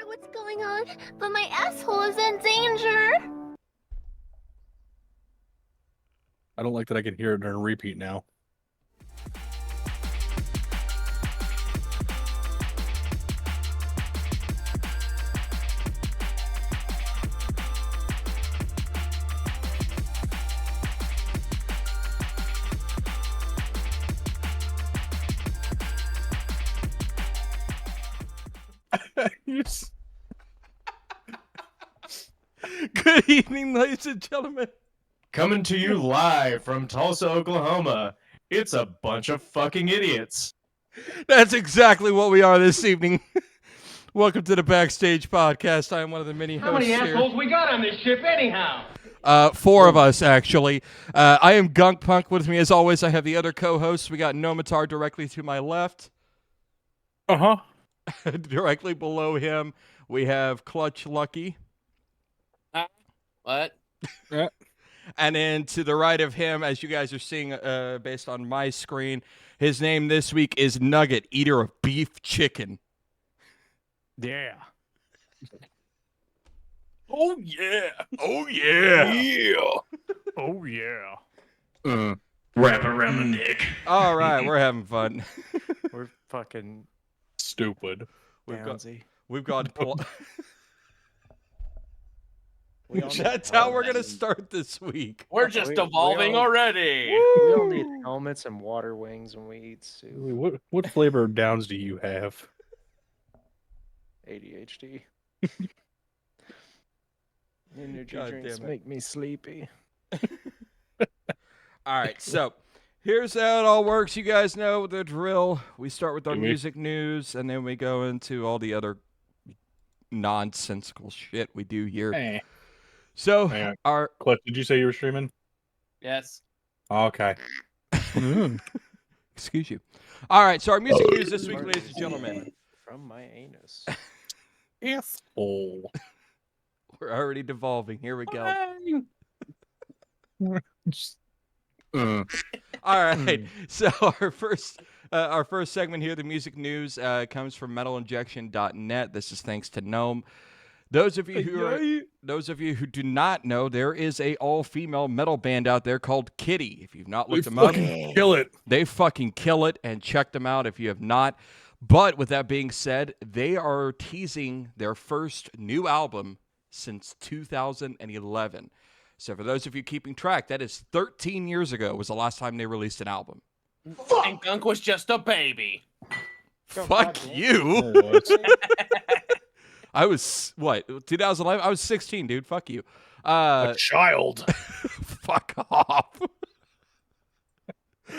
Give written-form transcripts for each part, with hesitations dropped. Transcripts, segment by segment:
what's going on, but my asshole is in danger. I don't like that I can hear it during repeat now. Good evening, ladies and gentlemen. Coming to you live from Tulsa, Oklahoma. It's a bunch of fucking idiots. That's exactly what we are this evening. Welcome to the Backstage Podcast. I am one of the many hosts How many here. assholes we got on this ship anyhow? Four of us, actually. I am gunkPunk's. With me, as always, I have the other co-hosts. We got Gnome directly to my left. Uh-huh. Directly below him, we have Clutch Lucky. What? And then to the right of him, as you guys are seeing based on my screen, his name this week is Nugget, eater of beef chicken. Yeah. Oh, yeah. Oh, yeah. Yeah. Oh, yeah. Wrap around the neck. All right, we're having fun. We're fucking Stupid. downsy. We've got... We all need That's how we're going to helmets start this week. We're just we evolving all- already. We all need helmets and water wings when we eat soup. What flavor of downs do you have? ADHD. Energy God drinks damn it. make me sleepy. All right, so here's how it all works. You guys know the drill. We start with our Do we? music news, and then we go into all the other nonsensical shit we do here. Hey. So, Hang on. our... Clutch, did you say you were streaming? Yes. Okay. Excuse you. All right, so our music news this week, ladies and gentlemen. From my anus. Asshole. We're already devolving. Here we go. All right. So our first segment here, the music news, comes from metalinjection.net. This is thanks to Gnome. Those of you who do not know, there is a all-female metal band out there called Kitty. If you've not looked them up, Kill it. they fucking kill it, and check them out if you have not. But with that being said, they are teasing their first new album since 2011. So for those of you keeping track, that is 13 years ago was the last time they released an album. And Gunk was just a baby. Fuck you. I was, 2011? I was 16, dude. Fuck you. A child. Fuck off.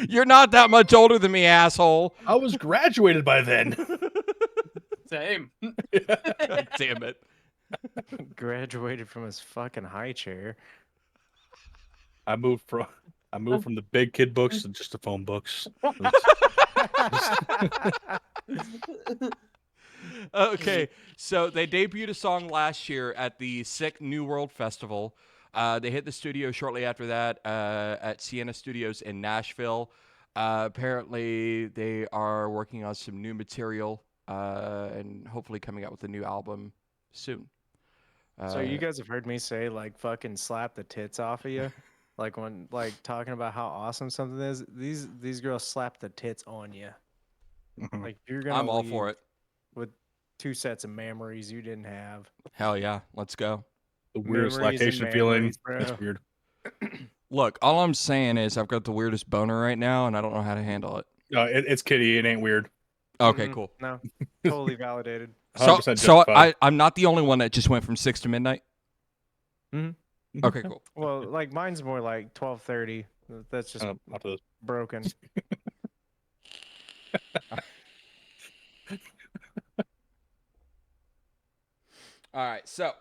You're not that much older than me, asshole. I was graduated by then. Same. God damn it. Graduated from his fucking high chair. I moved from the big kid books to just the phone books. Okay, so they debuted a song last year at the Sick New World Festival. They hit the studio shortly after that at Sienna Studios in Nashville. Apparently, they are working on some new material and hopefully coming out with a new album soon. So you guys have heard me say, like, fucking slap the tits off of you? Like, when, like, talking about how awesome something is? These girls slap the tits on you. Like, you're gonna I'm all for leave it. with 2 sets of memories you didn't have. Hell yeah, let's go. The weirdest Memories and lactation feeling. memories, bro. That's weird. Look, all I'm saying is I've got the weirdest boner right now, and I don't know how to handle it. No, it's Kitty. It ain't weird. Okay, Mhm. cool. No, totally validated. So 100% so I'm not the only one that just went from 6 to midnight? Mhm. Okay, cool. Well, like, mine's more like 12:30. That's just Up to the broken. All right, so...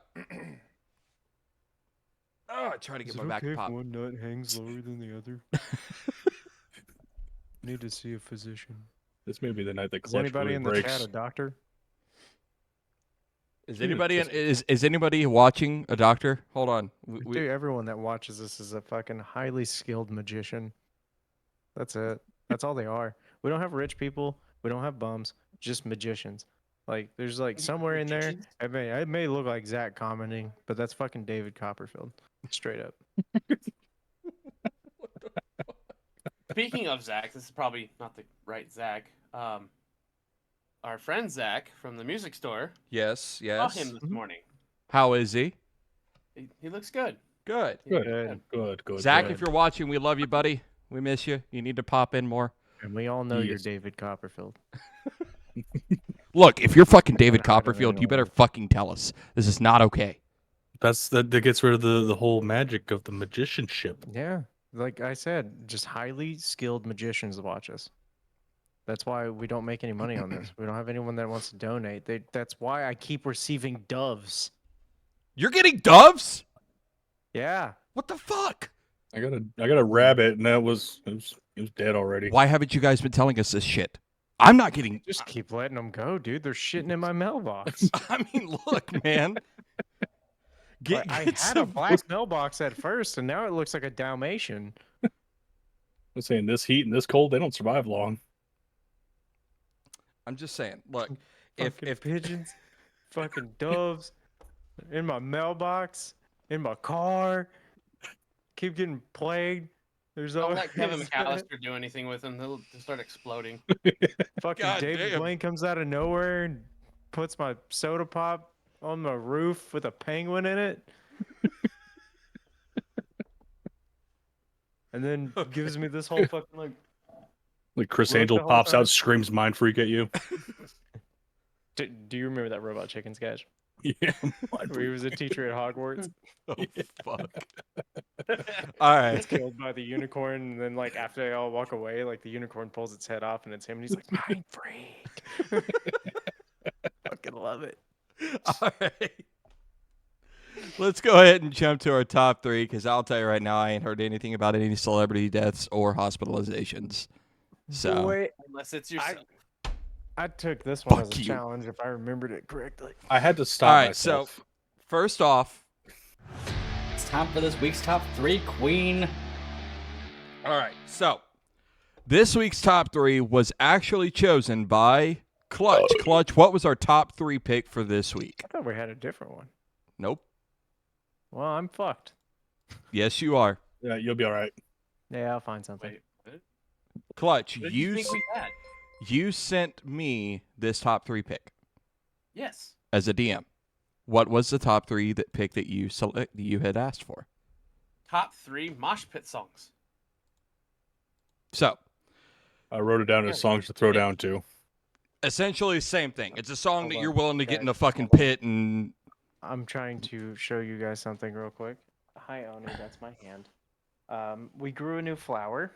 I try to get my back pop. one nut hangs lower than the other? Need to see a physician. This may be the night that Is Clutch anybody really in the breaks. chat a doctor? Is anybody watching a doctor? Hold on. Dude, everyone that watches this is a fucking highly skilled magician. That's it. That's all they are. We don't have rich people. We don't have bums. Just magicians. Like, there's like somewhere in there. It may look like Zach commenting, but that's fucking David Copperfield, straight up. Speaking of Zach, this is probably not the right Zach. Our friend Zach from the music store. Yes, Saw yes. him this morning. How is he? He looks good. Good. Good. Zach, good. if you're watching, we love you, buddy. We miss you. You need to pop in more. And we all know you're Yes. David Copperfield. Look, if you're fucking David I don't Copperfield, you know. better fucking tell us. This is not okay. That gets rid of the whole magic of the magicianship. Yeah, like I said, just highly skilled magicians watch us. That's why we don't make any money on this. We don't have anyone that wants to donate. That's why I keep receiving doves. You're getting doves? Yeah. What the fuck? I got a rabbit, and it was dead already. Why haven't you guys been telling us this shit? I'm not getting. Just keep letting them go, dude. They're shitting in my mailbox. I mean, look, man. Like, I had a black mailbox at first, and now it looks like a Dalmatian. I'm saying this heat and this cold, they don't survive long. I'm just saying. Look, if Fucking pigeons, fucking doves, in my mailbox, in my car, keep getting plagued. There's Don't always let Kevin McAllister do anything with him. They'll just start exploding. fucking God David damn. Blaine comes out of nowhere and puts my soda pop on my roof with a penguin in it. And then gives me this whole fucking like Like Chris Look, Angel the whole pops time. out, screams "Mind Freak" at you. Do you remember that Robot Chicken sketch Yeah. where he was a teacher at Hogwarts? oh, fuck. All right. Gets killed by the unicorn, and then like after they all walk away, like the unicorn pulls its head off, and it's him, and he's like, "Mind freak." Fucking love it. All right. Let's go ahead and jump to our top three, because I'll tell you right now, I ain't heard anything about any celebrity deaths or hospitalizations. So, Boy, Unless it's yourself. I took this one Fuck as a you. challenge if I remembered it correctly. I had to stop all right. myself. So, first off, It's time for this week's top three, Queen. all right. So, this week's top three was actually chosen by Clutch. Clutch, what was our top three pick for this week? I thought we had a different one. Nope. Well, I'm fucked. Yes, you are. Yeah, you'll be all right. Yeah, I'll find something. Wait, what? Clutch, What did you think we had? you sent me this top three pick Yes. as a DM. What was the top three pick that you had asked for? Top three mosh pit songs. So, I wrote it down as songs to throw down to. essentially, same thing. It's a song Hold that on, you're willing to get guys, in a fucking hold on. pit and. I'm trying to show you guys something real quick. Hi, Oni. That's my hand. We grew a new flower.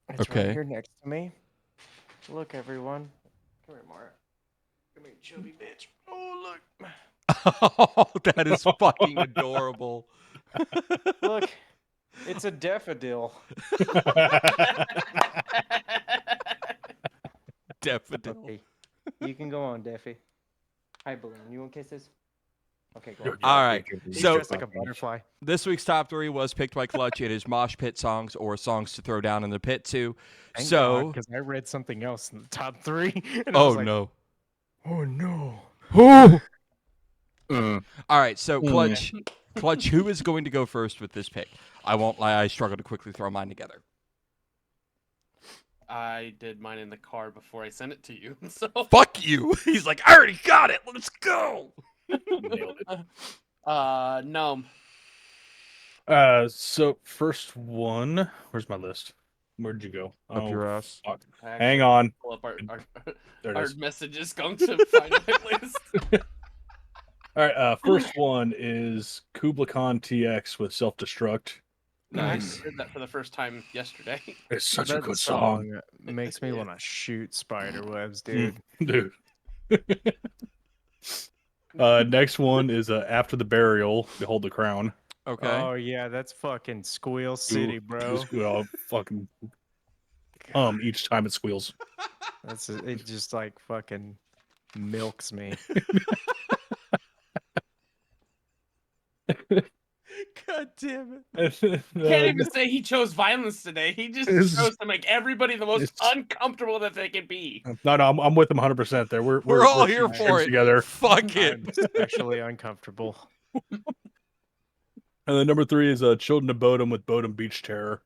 It's Okay. right here next to me. Look, everyone. Come here, Mara. Come here, chubby bitch. Oh, look. Oh, that is fucking adorable. Look. It's a daffodil. Daffodil. Okay. You can go on, Daffy. Hi, Balloon. You want kisses? Okay, go on. All right. He's So dressed like a butterfly. this week's top three was picked by Clutch. It is mosh pit songs or songs to throw down in the pit to. So, because I read something else in the top three. And I oh was like, no. Oh no. All right. So Clutch, who is going to go first with this pick? I won't lie. I struggled to quickly throw mine together. I did mine in the car before I sent it to you. So Fuck you. He's like, I already got it. Let's go. Nailed it. Gnome. So first one. Where's my list? Where'd you go? Up your ass. Fuck. I Hang actually on. Pull up There it our is. messages going to find my list. All right. First one is Kubla Khan TX with Self Destruct. Nice. I heard that for the first time yesterday. It's such a That good song, makes me want to shoot spider webs, dude. dude. Next one is After the Burial, Behold the Crown. Okay. Oh yeah, that's fucking Squeal City, bro. Fucking each time it squeals. It just like fucking milks me. God damn Can't even say he chose violence today. He just chose to make everybody the most uncomfortable that they can be. No, I'm with him 100% there. We're all here shooting for it. together. Fuck it. I'm especially uncomfortable. And then number 3 is Children of Bodom with Bodom Beach Terror.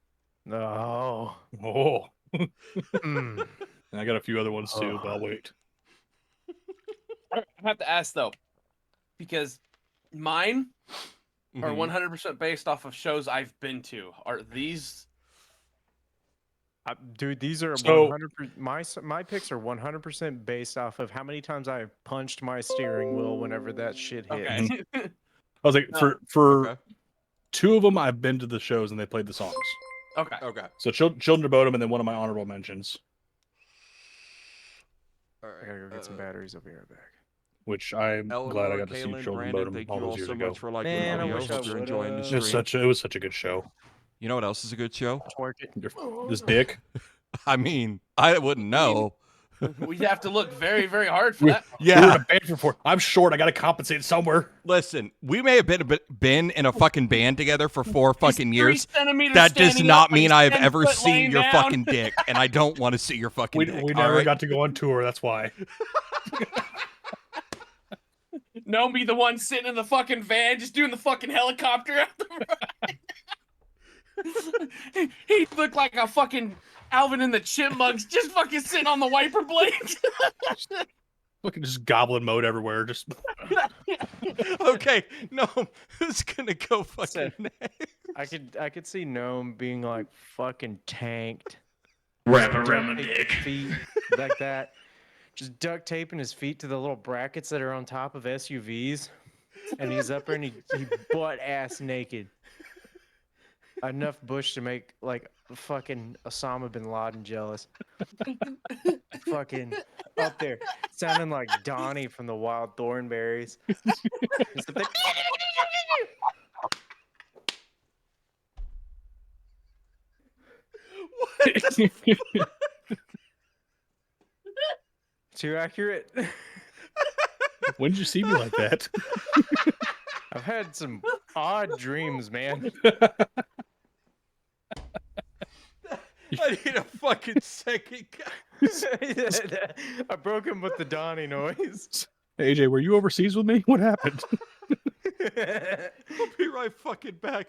No. Oh. Mm. And I got a few other ones too, but I'll wait. I have to ask though, because mine are Mhm. 100% based off of shows I've been to. Are these? Dude, these are So- 100%. My picks are 100% based off of how many times I punched my steering wheel whenever that shit hit. Okay. I was like, No. for Okay. 2 of them, I've been to the shows and they played the songs. Okay. Okay. So Children of Bodom and then one of my honorable mentions, All I right. gotta go get some batteries. I'll be right back. which I'm glad I got to see Kaylin, Children Brandon, of thank Bodom all you all those years so ago. much for liking Man, the I video. wish I Hope you're enjoying the would've. stream. It was such a good show. You know what else is a good show? Twerk it. This dick. I mean, I wouldn't know. We'd have to look very, very hard for We- that. We were in Yeah. a band for 4. I'm short. I got to compensate somewhere. Listen, we may have been in a fucking band together for 4 fucking He's 3 years. centimeters That does standing not up, but mean he's I've 10 ever foot seen laying your down. fucking dick, and I don't want to see your fucking We dick. never all right? got to go on tour. That's why. Gnome be the one sitting in the fucking van, just doing the fucking helicopter out the front. He looked like a fucking Alvin and the Chipmunks, just fucking sitting on the wiper blades. Fucking just goblin mode everywhere. Just Okay, no, who's gonna go fucking next? I could see Gnome being like fucking tanked. Wrap around my Duct tape dick. his feet like that. Just duct taping his feet to the little brackets that are on top of SUVs. And he's up there and he butt ass naked. Enough bush to make like fucking Osama bin Laden jealous. Fucking up there. Sounding like Donnie from the Wild Thornberries. He's up there, too accurate. when did you see me like that? I've had some odd dreams, man. I need a fucking second. I broke him with the Donnie noise. Hey, AJ, were you overseas with me? What happened? I'll be right fucking back.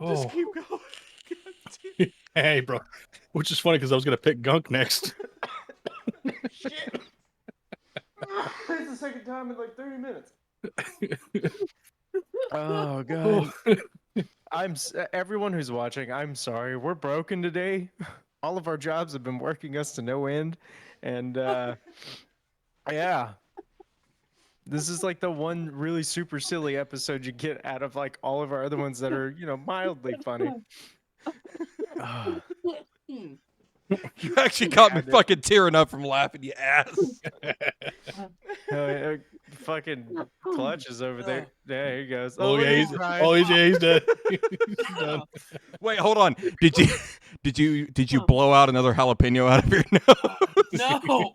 Just Oh. keep going. God damn. Hey, bro. Which is funny because I was gonna pick Gunk next. Shit. It's the second time in like 30 minutes. Oh god. Everyone who's watching, I'm sorry. We're broken today. All of our jobs have been working us to no end, and yeah. This is like the one really super silly episode you get out of like all of our other ones that are, mildly funny. Ah. You actually got me fucking tearing up from laughing, you ass. Fucking Clutch is over there. Yeah, here he goes. Oh, look yeah, at he's, him crying. oh, he's dead. He's done. Wait, hold on. Did you blow out another jalapeno out of your nose? No,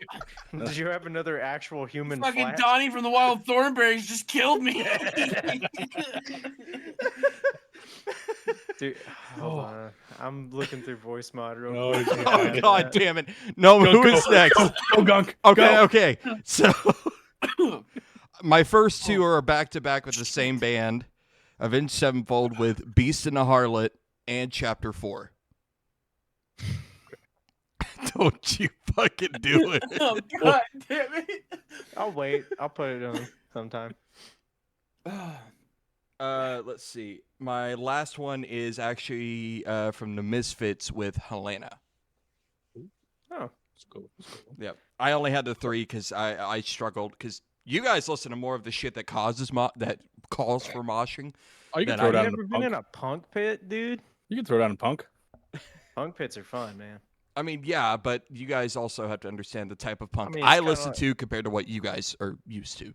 Did you have another actual human fucking flash? Donnie from the Wild Thornberries just killed me. Dude, hold on. I'm looking through voice mod real Oh, quick. Oh god damn it. No, who is next? Go, Gunk. Okay, Go. okay. So my first 2 are back to back with the same band. Avenged Sevenfold with Beast and the Harlot and Chapter 4. Don't you fucking do it. Oh, god damn it. I'll wait. I'll put it on sometime. Let's see. My last one is actually from the Misfits with Helena. Oh. Let's go. Yep. I only had the 3 because I struggled because you guys listen to more of the shit that causes that calls for moshing. Oh, you can That throw I it down Have in you the ever been punk. in a punk pit, dude? You can throw it down in punk. Punk pits are fun, man. I mean, yeah, but you guys also have to understand the type of punk I mean, I it's kinda listen like- to compared to what you guys are used to.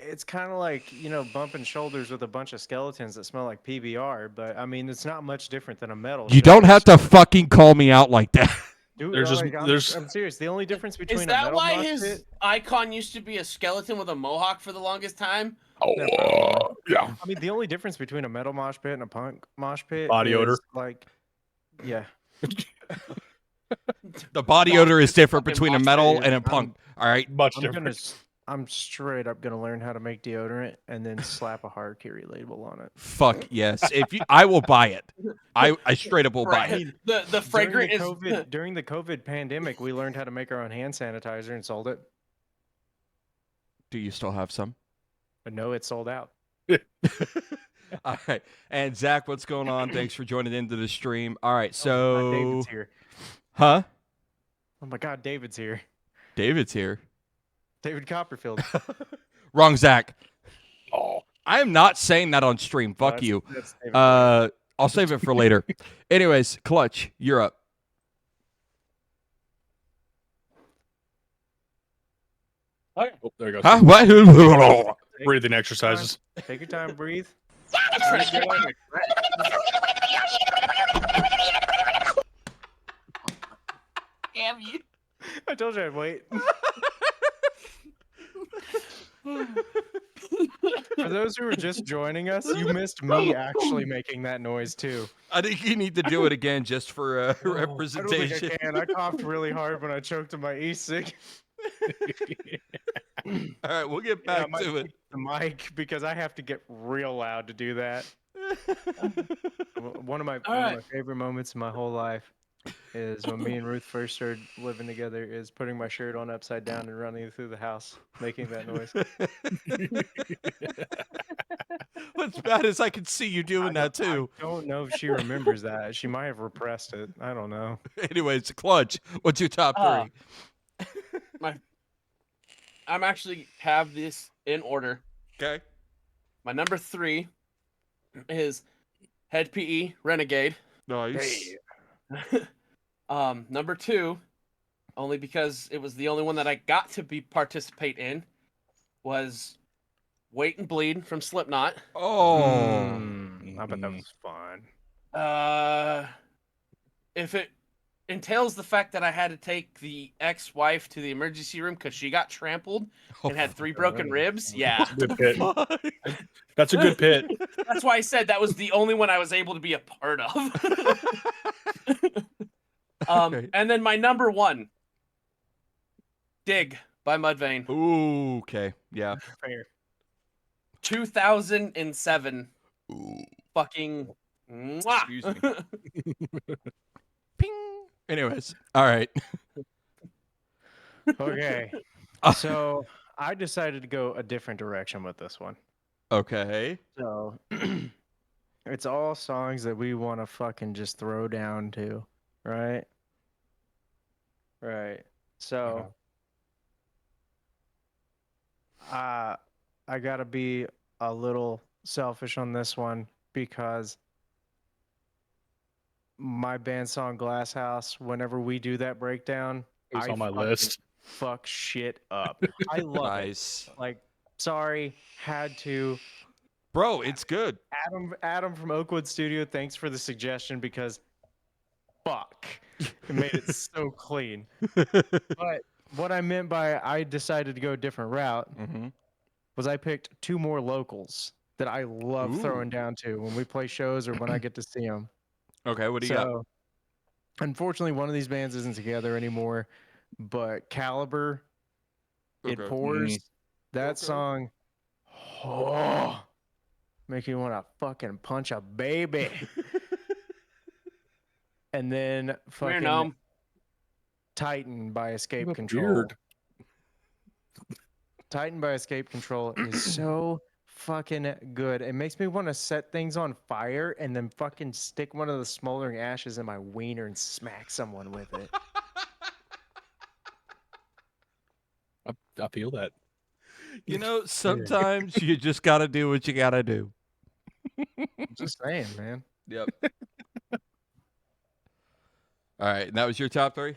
It's kind of like, bumping shoulders with a bunch of skeletons that smell like PBR, but I mean, it's not much different than a metal You show. don't have to fucking call me out like that. Dude, There's just- I'm serious. The only difference between Is a that metal why mosh his pit, icon used to be a skeleton with a mohawk for the longest time? Yeah. I mean, the only difference between a metal mosh pit and a punk mosh pit Body is odor. like, yeah. The body No, odor is it's different fucking between a mosh metal pit. and a punk. All right. Much I'm different. I'm straight up gonna learn how to make deodorant and then slap a Harakiri label on it. Fuck yes. I will buy it. I straight up will buy Right. it. The fragrant is During the COVID pandemic, we learned how to make our own hand sanitizer and sold it. Do you still have some? But no, it's sold out. All right. And Zach, what's going on? Thanks for joining into the stream. All right. Oh my God, So, David's here. huh? Oh my God, David's here. David's here. David Copperfield. Wrong, Zach. Oh. I am not saying that on stream. Fuck That's- you. that's David. I'll save it for later. Anyways, Clutch, you're up. Oh, there you go. Huh? What? Breathing exercises. Take your time, breathe. Damn you. I told you I'd wait. For those who are just joining us, you missed me actually making that noise too. I think you need to do it again just for I don't think representation. I can. I coughed really hard when I choked on my e-cig. All right, we'll get Yeah, I back might to it. keep the mic because I have to get real loud to do that. One of my favorite moments in my whole life is when me and Ruth first started living together. Is putting my shirt on upside down and running through the house, making that noise. What's bad is I can see you doing that too. I don't know if she remembers that. She might have repressed it. I don't know. Anyways, Clutch, what's your top three? I'm actually have this in order. Okay. My number 3 is Head PE Renegade. Nice. Number 2, only because it was the only one that I got to participate in, was Wait and Bleed from Slipknot. Oh. I bet that was fun. If it entails the fact that I had to take the ex-wife to the emergency room because she got trampled and had 3 broken ribs, yeah. Good pit. That's a good pit. That's why I said that was the only one I was able to be a part of. And then my number 1, Dig by Mudvayne. Ooh, okay. Yeah. Fair. 2007. Ooh. Fucking. Mwah. Excuse me. Ping. Anyways, all right. Okay. So I decided to go a different direction with this one. Okay. So it's all songs that we want to fucking just throw down to, right? Right. So I gotta be a little selfish on this one because my band song Glass House, whenever we do that breakdown, It was I on my fucking list. fuck shit up. I love Nice. it. Like, sorry, had to. Bro, it's good. Adam from Oakwood Studio, thanks for the suggestion because fuck, it made it so clean. But what I meant by I decided to go a different route Mm-hmm. was I picked 2 more locals that I love Ooh. throwing down to when we play shows or when I get to see them. Okay, what do you got? Unfortunately, one of these bands isn't together anymore, but Caliber, It Okay. Pours, that Okay. song, oh, make you want to fucking punch a baby. And then Where fucking Gnome? Titan by Escape What Control. beard. Titan by Escape Control is so fucking good. It makes me want to set things on fire and then fucking stick one of the smoldering ashes in my wiener and smack someone with it. I feel that. You know, sometimes you just got to do what you got to do. I'm just saying, man. Yep. All right, and that was your top 3?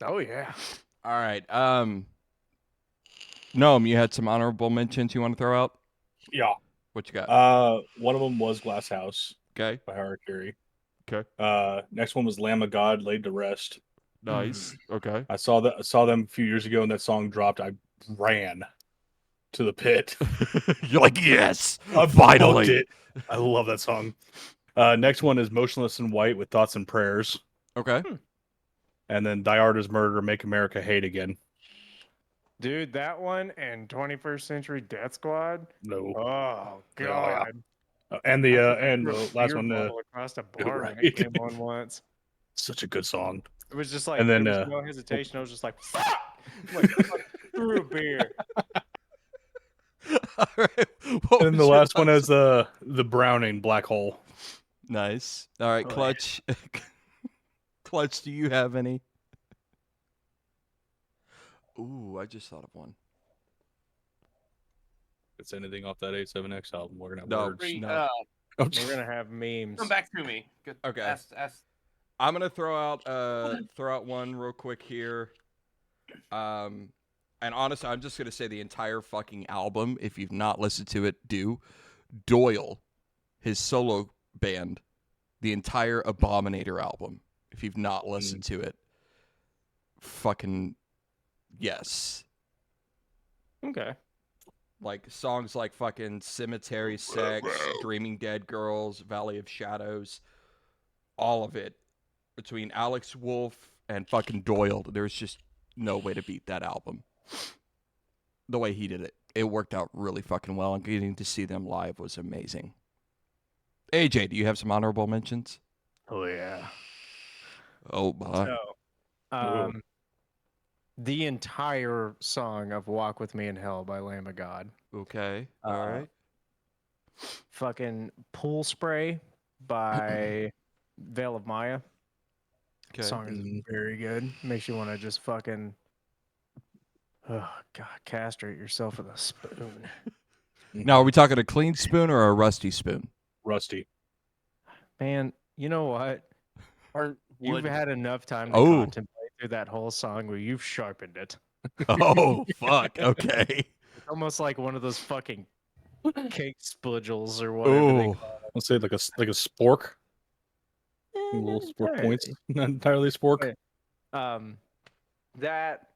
Oh yeah. All right. Gnome, you had some honorable mentions you want to throw out? Yeah. What you got? One of them was Glass House Okay. by Harakiri. Okay. Next one was Lamb of God Laid to Rest Nice. Okay. I saw them a few years ago, and that song dropped. I ran to the pit. You're like, yes, I finally. booked it. I love that song. Next one is Motionless in White with Thoughts and Prayers. Okay. And then Die Hard is Murder, Make America Hate Again. Dude, that one and 21st Century Death Squad. No. Oh Yeah. God. And the last Beer one, bottle across the bar when right. it came on once. such a good song. It was just like, And then, there was no hesitation. I was just like, fuck! Like, threw a beer. All right. What And then was the your last one is the Browning Black Hole. Nice. All right, Oh, yeah. Clutch. Clutch, do you have any? Ooh, I just thought of one. If it's anything off that A7X album, we're gonna have No. words. No. Oh, We're gonna have memes. Come back to me. Good. Okay. Ask. I'm gonna throw out one real quick here. And honestly, I'm just gonna say the entire fucking album. If you've not listened to it, do. Doyle, his solo band, the entire Abominator album. If you've not listened to it, fucking yes. Okay. Like songs like fucking Cemetery Sex, Dreaming Dead Girls, Valley of Shadows, all of it. Between Alex Wolf and fucking Doyle, there's just no way to beat that album. The way he did it. It worked out really fucking well, and getting to see them live was amazing. AJ, do you have some honorable mentions? Oh yeah. Oh my. So, the entire song of "Walk with Me in Hell" by Lamb of God. Okay. All right. Fucking "Pool Spray" by Veil of Maya. Okay. Song is very good. Makes you want to just fucking, oh god, castrate yourself with a spoon. Now, are we talking a clean spoon or a rusty spoon? Rusty. Man, you know what? Or You've had enough time to Oh. contemplate through that whole song where you've sharpened it. Oh, fuck. Okay. It's almost like one of those fucking cake spudgels or whatever they Oh. call it. Let's say like a spork. A little spork points. Not entirely spork. That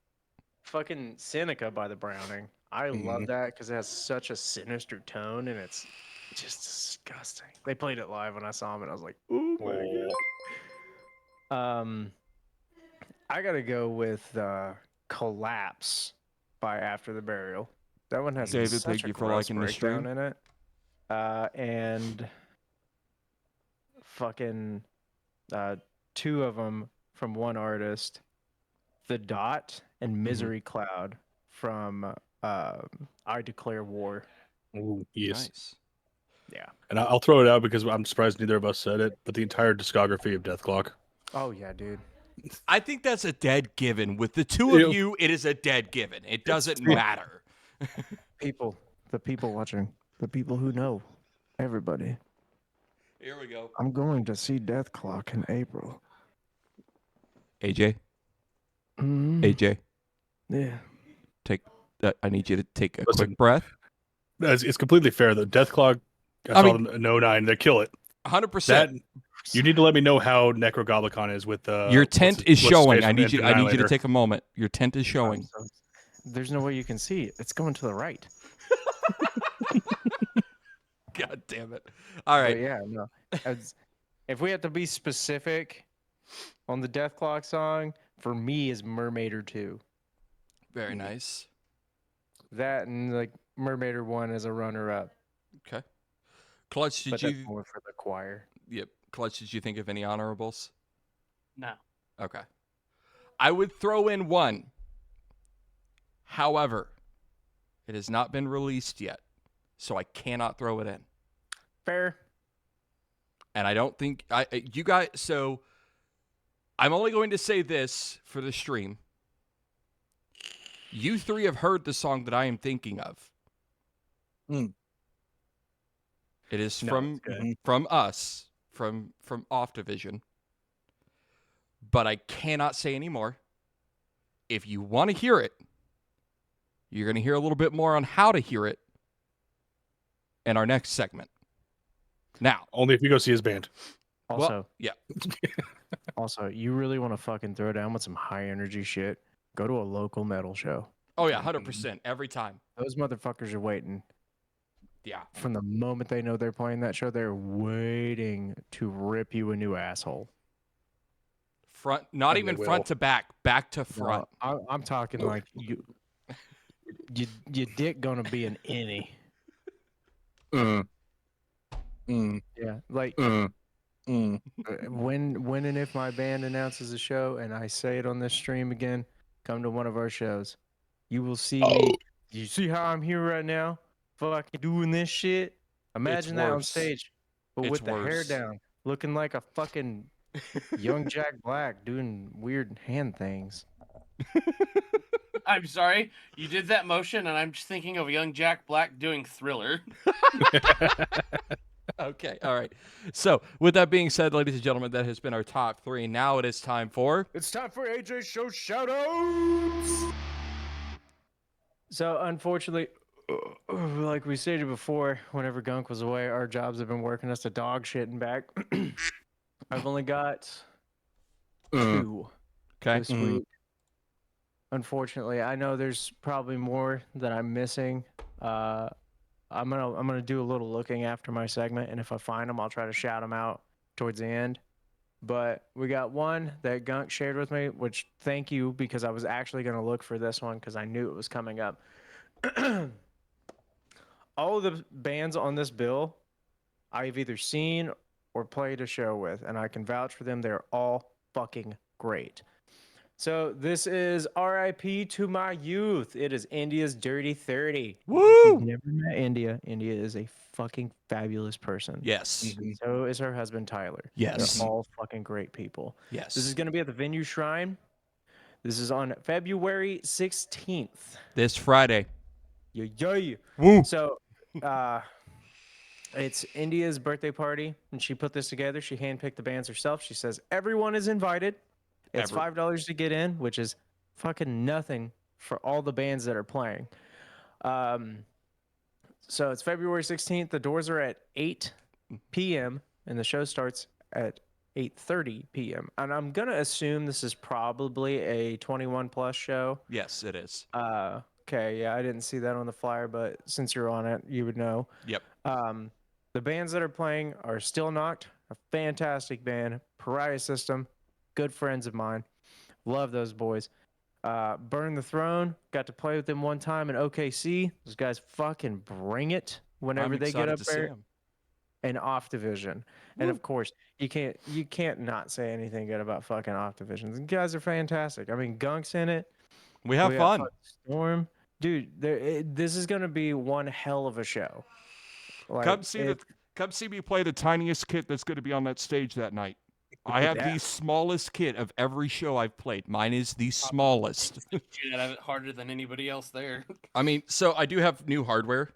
fucking Seneca by the Browning. I love that because it has such a sinister tone and it's just disgusting. They played it live when I saw them and I was like, oh my god. I gotta go with Collapse by After the Burial. That one has David, such thank a you for gross liking the breakdown stream. in it. And fucking two of them from one artist, The Dot and Misery Cloud from I Declare War. Ooh, yes. Nice. Yeah. And I'll throw it out because I'm surprised neither of us said it, but the entire discography of Death Clock. Oh yeah, dude. I think that's a dead given. With the two of you, it is a dead given. It doesn't matter. The people watching, the people who know, everybody. Here we go. I'm going to see Death Clock in April. AJ, Mm, AJ, yeah. take. I need you to take a Listen. quick breath. It's completely fair though. Death Clock, I I saw mean- them in 09. They kill it. 100%. That you need to let me know how Necrogoblicon is with Your tent is showing. I need you. I need you to Annihilator. take a moment. Your tent is showing. There's no way you can see it. It's going to the right. God damn it! All But right. yeah, no. If we have to be specific on the Death Clock song, for me is Mermaider 2. Very nice. That and like Mermaider 1 as a runner up. Okay. Clutch, did But you? that's more for the choir. Yep. Clutch, did you think of any honorables? No. Okay. I would throw in one. However, it has not been released yet, so I cannot throw it in. Fair. And I don't think you guys. So I'm only going to say this for the stream. You three have heard the song that I am thinking of. Mm. It is No, from it's good. from us, from Off Division. But I cannot say any more. If you want to hear it, you're going to hear a little bit more on how to hear it in our next segment. Now, Only if you go see his band. Also, well, yeah. Also, you really want to fucking throw down with some high energy shit? Go to a local metal show. Oh yeah, 100% every time. Those motherfuckers are waiting. Yeah. From the moment they know they're playing that show, they're waiting to rip you a new asshole. Front, not And they even front will. to back to front. I'm talking like your dick gonna be an innie. Yeah, like when and if my band announces a show and I say it on this stream again, come to one of our shows. You will see me. You see how I'm here right now, fucking doing this shit. Imagine that on worse. stage, but It's with the hair worse. down, looking like a fucking young Jack Black, doing weird hand things. I'm sorry, you did that motion, and I'm just thinking of young Jack Black doing Thriller. Okay, all right. So, with that being said, ladies and gentlemen, that has been our top 3. Now it is time for... It's time for AJ Show shoutouts. So, unfortunately, like we stated before, whenever Gunk was away, our jobs have been working us to dog shit and back. I've only got 2 Okay. this week. Unfortunately, I know there's probably more that I'm missing. I'm gonna do a little looking after my segment, and if I find them, I'll try to shout them out towards the end. But we got one that Gunk shared with me, which thank you, because I was actually gonna look for this one because I knew it was coming up. All of the bands on this bill, I've either seen or played a show with, and I can vouch for them. They're all fucking great. So this is R.I.P. to my youth. It is India's Dirty 30. Woo! If you've never met India, India is a fucking fabulous person. Yes. So is her husband Tyler. Yes. They're all fucking great people. Yes. This is going to be at the Venue Shrine. This is on February 16th. This Friday. Yeah. Woo! So, it's India's birthday party, and she put this together. She handpicked the bands herself. She says everyone is invited. It's $5 to get in, which is fucking nothing for all the bands that are playing. So it's February 16th. The doors are at 8 p.m. and the show starts at 8:30 p.m. And I'm gonna assume this is probably a 21 plus show. Yes, it is. Okay, yeah, I didn't see that on the flyer, but since you're on it, you would know. Yep. The bands that are playing are Still Knocked, a fantastic band. Pariah System, good friends of mine. Love those boys. Burn the Throne, got to play with them one time in OKC. Those guys fucking bring it whenever they get excited up to see there. 'em. And Off Division. And of course, you can't not say anything good about fucking Off Division. These guys are fantastic. I mean, Gunk's in it. We have We got fun. fucking Storm. Dude, this is going to be one hell of a show. Like, Come see me play the tiniest kit that's going to be on that stage that night. I have the smallest kit of every show I've played. Mine is the smallest. Shit, I have it harder than anybody else there. I mean, so I do have new hardware.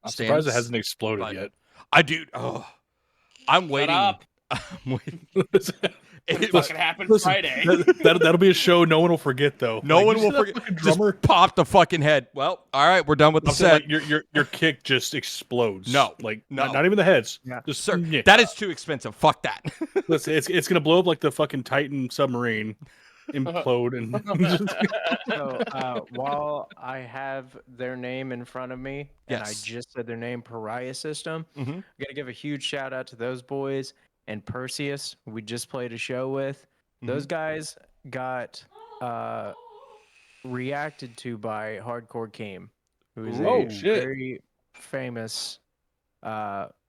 I'm surprised it stands, hasn't exploded but yet. I do. Oh, I'm waiting. up. I'm waiting. It fucking happened Listen, Friday. that'll be a show no one will forget though. No Like, one you will see that forget. fucking Just drummer. pop the fucking head. Well, all right, we're done with the I'm saying, set. like, your kick just explodes. No, like no. not even the heads. Yeah. Just Sir, yeah. that is too expensive. Fuck that. Listen, it's gonna blow up like the fucking Titan submarine, implode, and So while I have their name in front of me, and I Yes. just said their name, Pariah System, Mhm. I'm gonna give a huge shout out to those boys and Perseus, who we just played a show with. Those guys got reacted to by Hardcore Keem, who is Oh, a shit. very famous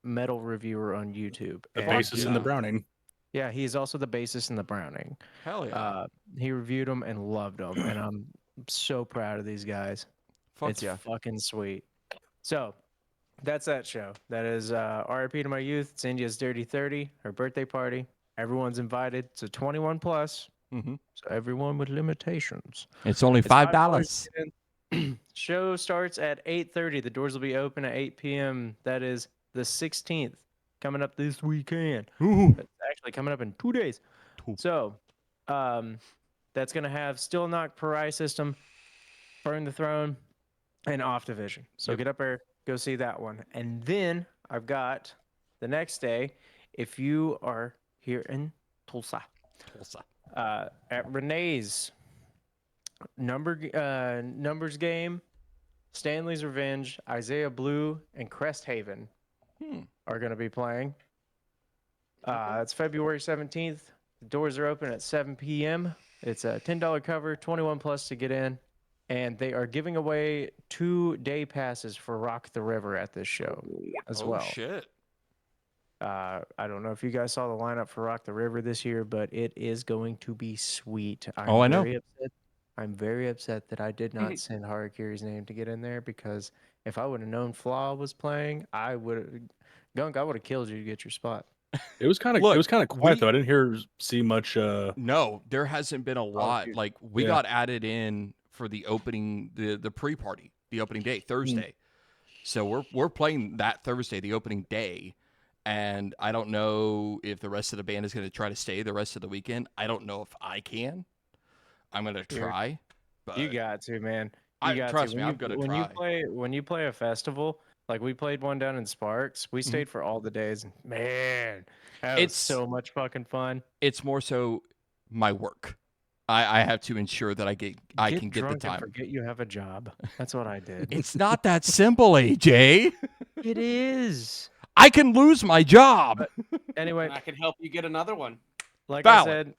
metal reviewer on YouTube. the And, basis in the Browning. yeah, he's also the bassist in the Browning. Hell yeah. He reviewed them and loved them, and I'm so proud of these guys. Fuck It's yeah. fucking sweet. So that's that show. That is RIP to my youth. It's India's Dirty 30, her birthday party. Everyone's invited. It's a 21 plus, Mhm. so everyone with limitations. It's only It's $5. to get in. Show starts at 8:30. The doors will be open at 8 p.m. That is the 16th, coming up this weekend. Ooh. It's actually coming up in 2 days. Cool. So, that's gonna have Still Knock, Pariah System, Burn the Throne, and Off Division. So Yep. get up there, go see that one, and then I've got the next day. If you are here in Tulsa. Tulsa. At Renee's numbers game, Stanley's Revenge, Isaiah Blue, and Cresthaven are going to be playing. It's February 17th. The doors are open at 7 p.m. It's a $10 cover, 21 plus to get in. And they are giving away 2 day passes for Rock the River at this show as well. Oh, shit. I don't know if you guys saw the lineup for Rock the River this year, but it is going to be sweet. I know. I'm very upset that I did not send Harakiri's name to get in there, because if I would have known Flaw was playing, I would have killed you to get your spot. It was kind of quiet though. I didn't see much. No, there hasn't been a lot. dude. Like we got added in for the opening, the pre-party, the opening day, Thursday. So we're playing that Thursday, the opening day. And I don't know if the rest of the band is going to try to stay the rest of the weekend. I don't know if I can. I'm going to try. But You got to, man. trust me, I'm going to try. When you play a festival, like we played one down in Sparks, we stayed for all the days. Man, that was so much fucking fun. It's more so my work. I have to ensure that I can get the drunk time. and forget you have a job. That's what I did. It's not that simple, AJ. It is. I can lose my job. Anyway, I can help you get another one. like Valid. I said,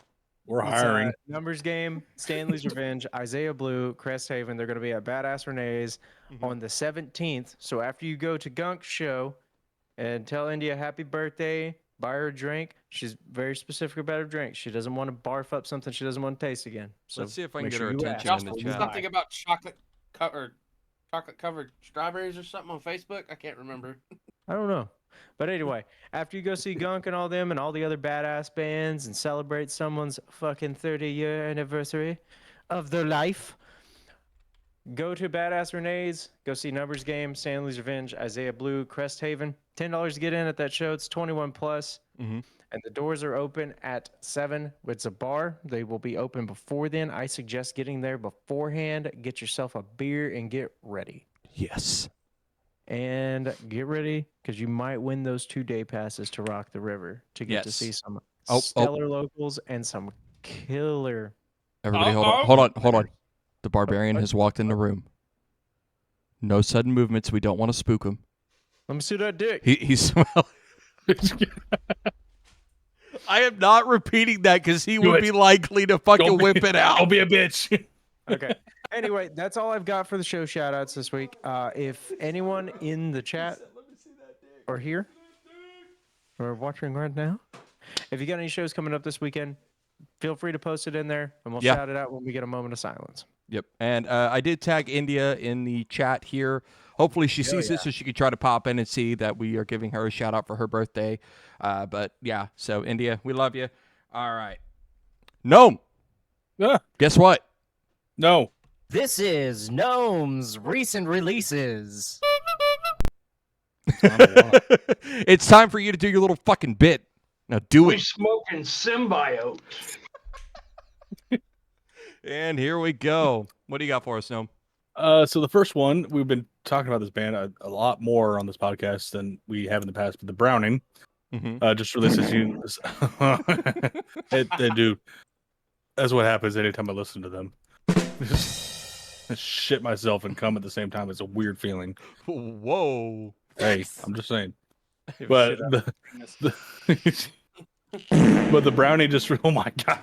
We're it's, hiring. numbers game, Stanley's Revenge, Isaiah Blue, Cresthaven. They're going to be at Badass Renee's on the 17th. So after you go to Gunk's show and tell India happy birthday, buy her a drink. She's very specific about her drink. She doesn't want to barf up something she doesn't want to taste again. So Let's see if I can make get sure her you attention ask. in the There's chat. something about chocolate covered strawberries or something on Facebook. I can't remember. I don't know. But anyway, after you go see Gunk and all them and all the other badass bands and celebrate someone's fucking 30-year anniversary of their life, go to Badass Renee's, go see Numbers Game, Stanley's Revenge, Isaiah Blue, Cresthaven. $10 to get in at that show. It's 21 plus. And the doors are open at 7. It's a bar. They will be open before then. I suggest getting there beforehand. Get yourself a beer and get ready. Yes. And get ready, because you might win those 2 day passes to Rock the River to get to see some stellar locals and some killer. Everybody, hold on. The barbarian has walked in the room. No sudden movements. We don't want to spook him. Let me see that dick. He smell. I am not repeating that because he would be likely to fucking whip it out. Don't be a bitch. Okay. Anyway, that's all I've got for the show shout-outs this week. If anyone in the chat or here or watching right now, if you got any shows coming up this weekend, feel free to post it in there, and we'll shout it out when we get a moment of silence. Yep. And I did tag India in the chat here. Hopefully she sees it so she can try to pop in and see that we are giving her a shout-out for her birthday. But, yeah, so, India, we love you. All right. Gnome. Guess what? No. This is Gnome's recent releases. It's time for you to do your little fucking bit. Now do We it. smoking symbiote. And here we go. What do you got for us, Gnome? So the first one, we've been talking about this band a lot more on this podcast than we have in the past, but the Browning just released this new. They do. That's what happens anytime I listen to them. Just shit myself and come at the same time. It's a weird feeling. Whoa. Hey, I'm just saying. But but the Brownie just, oh my god.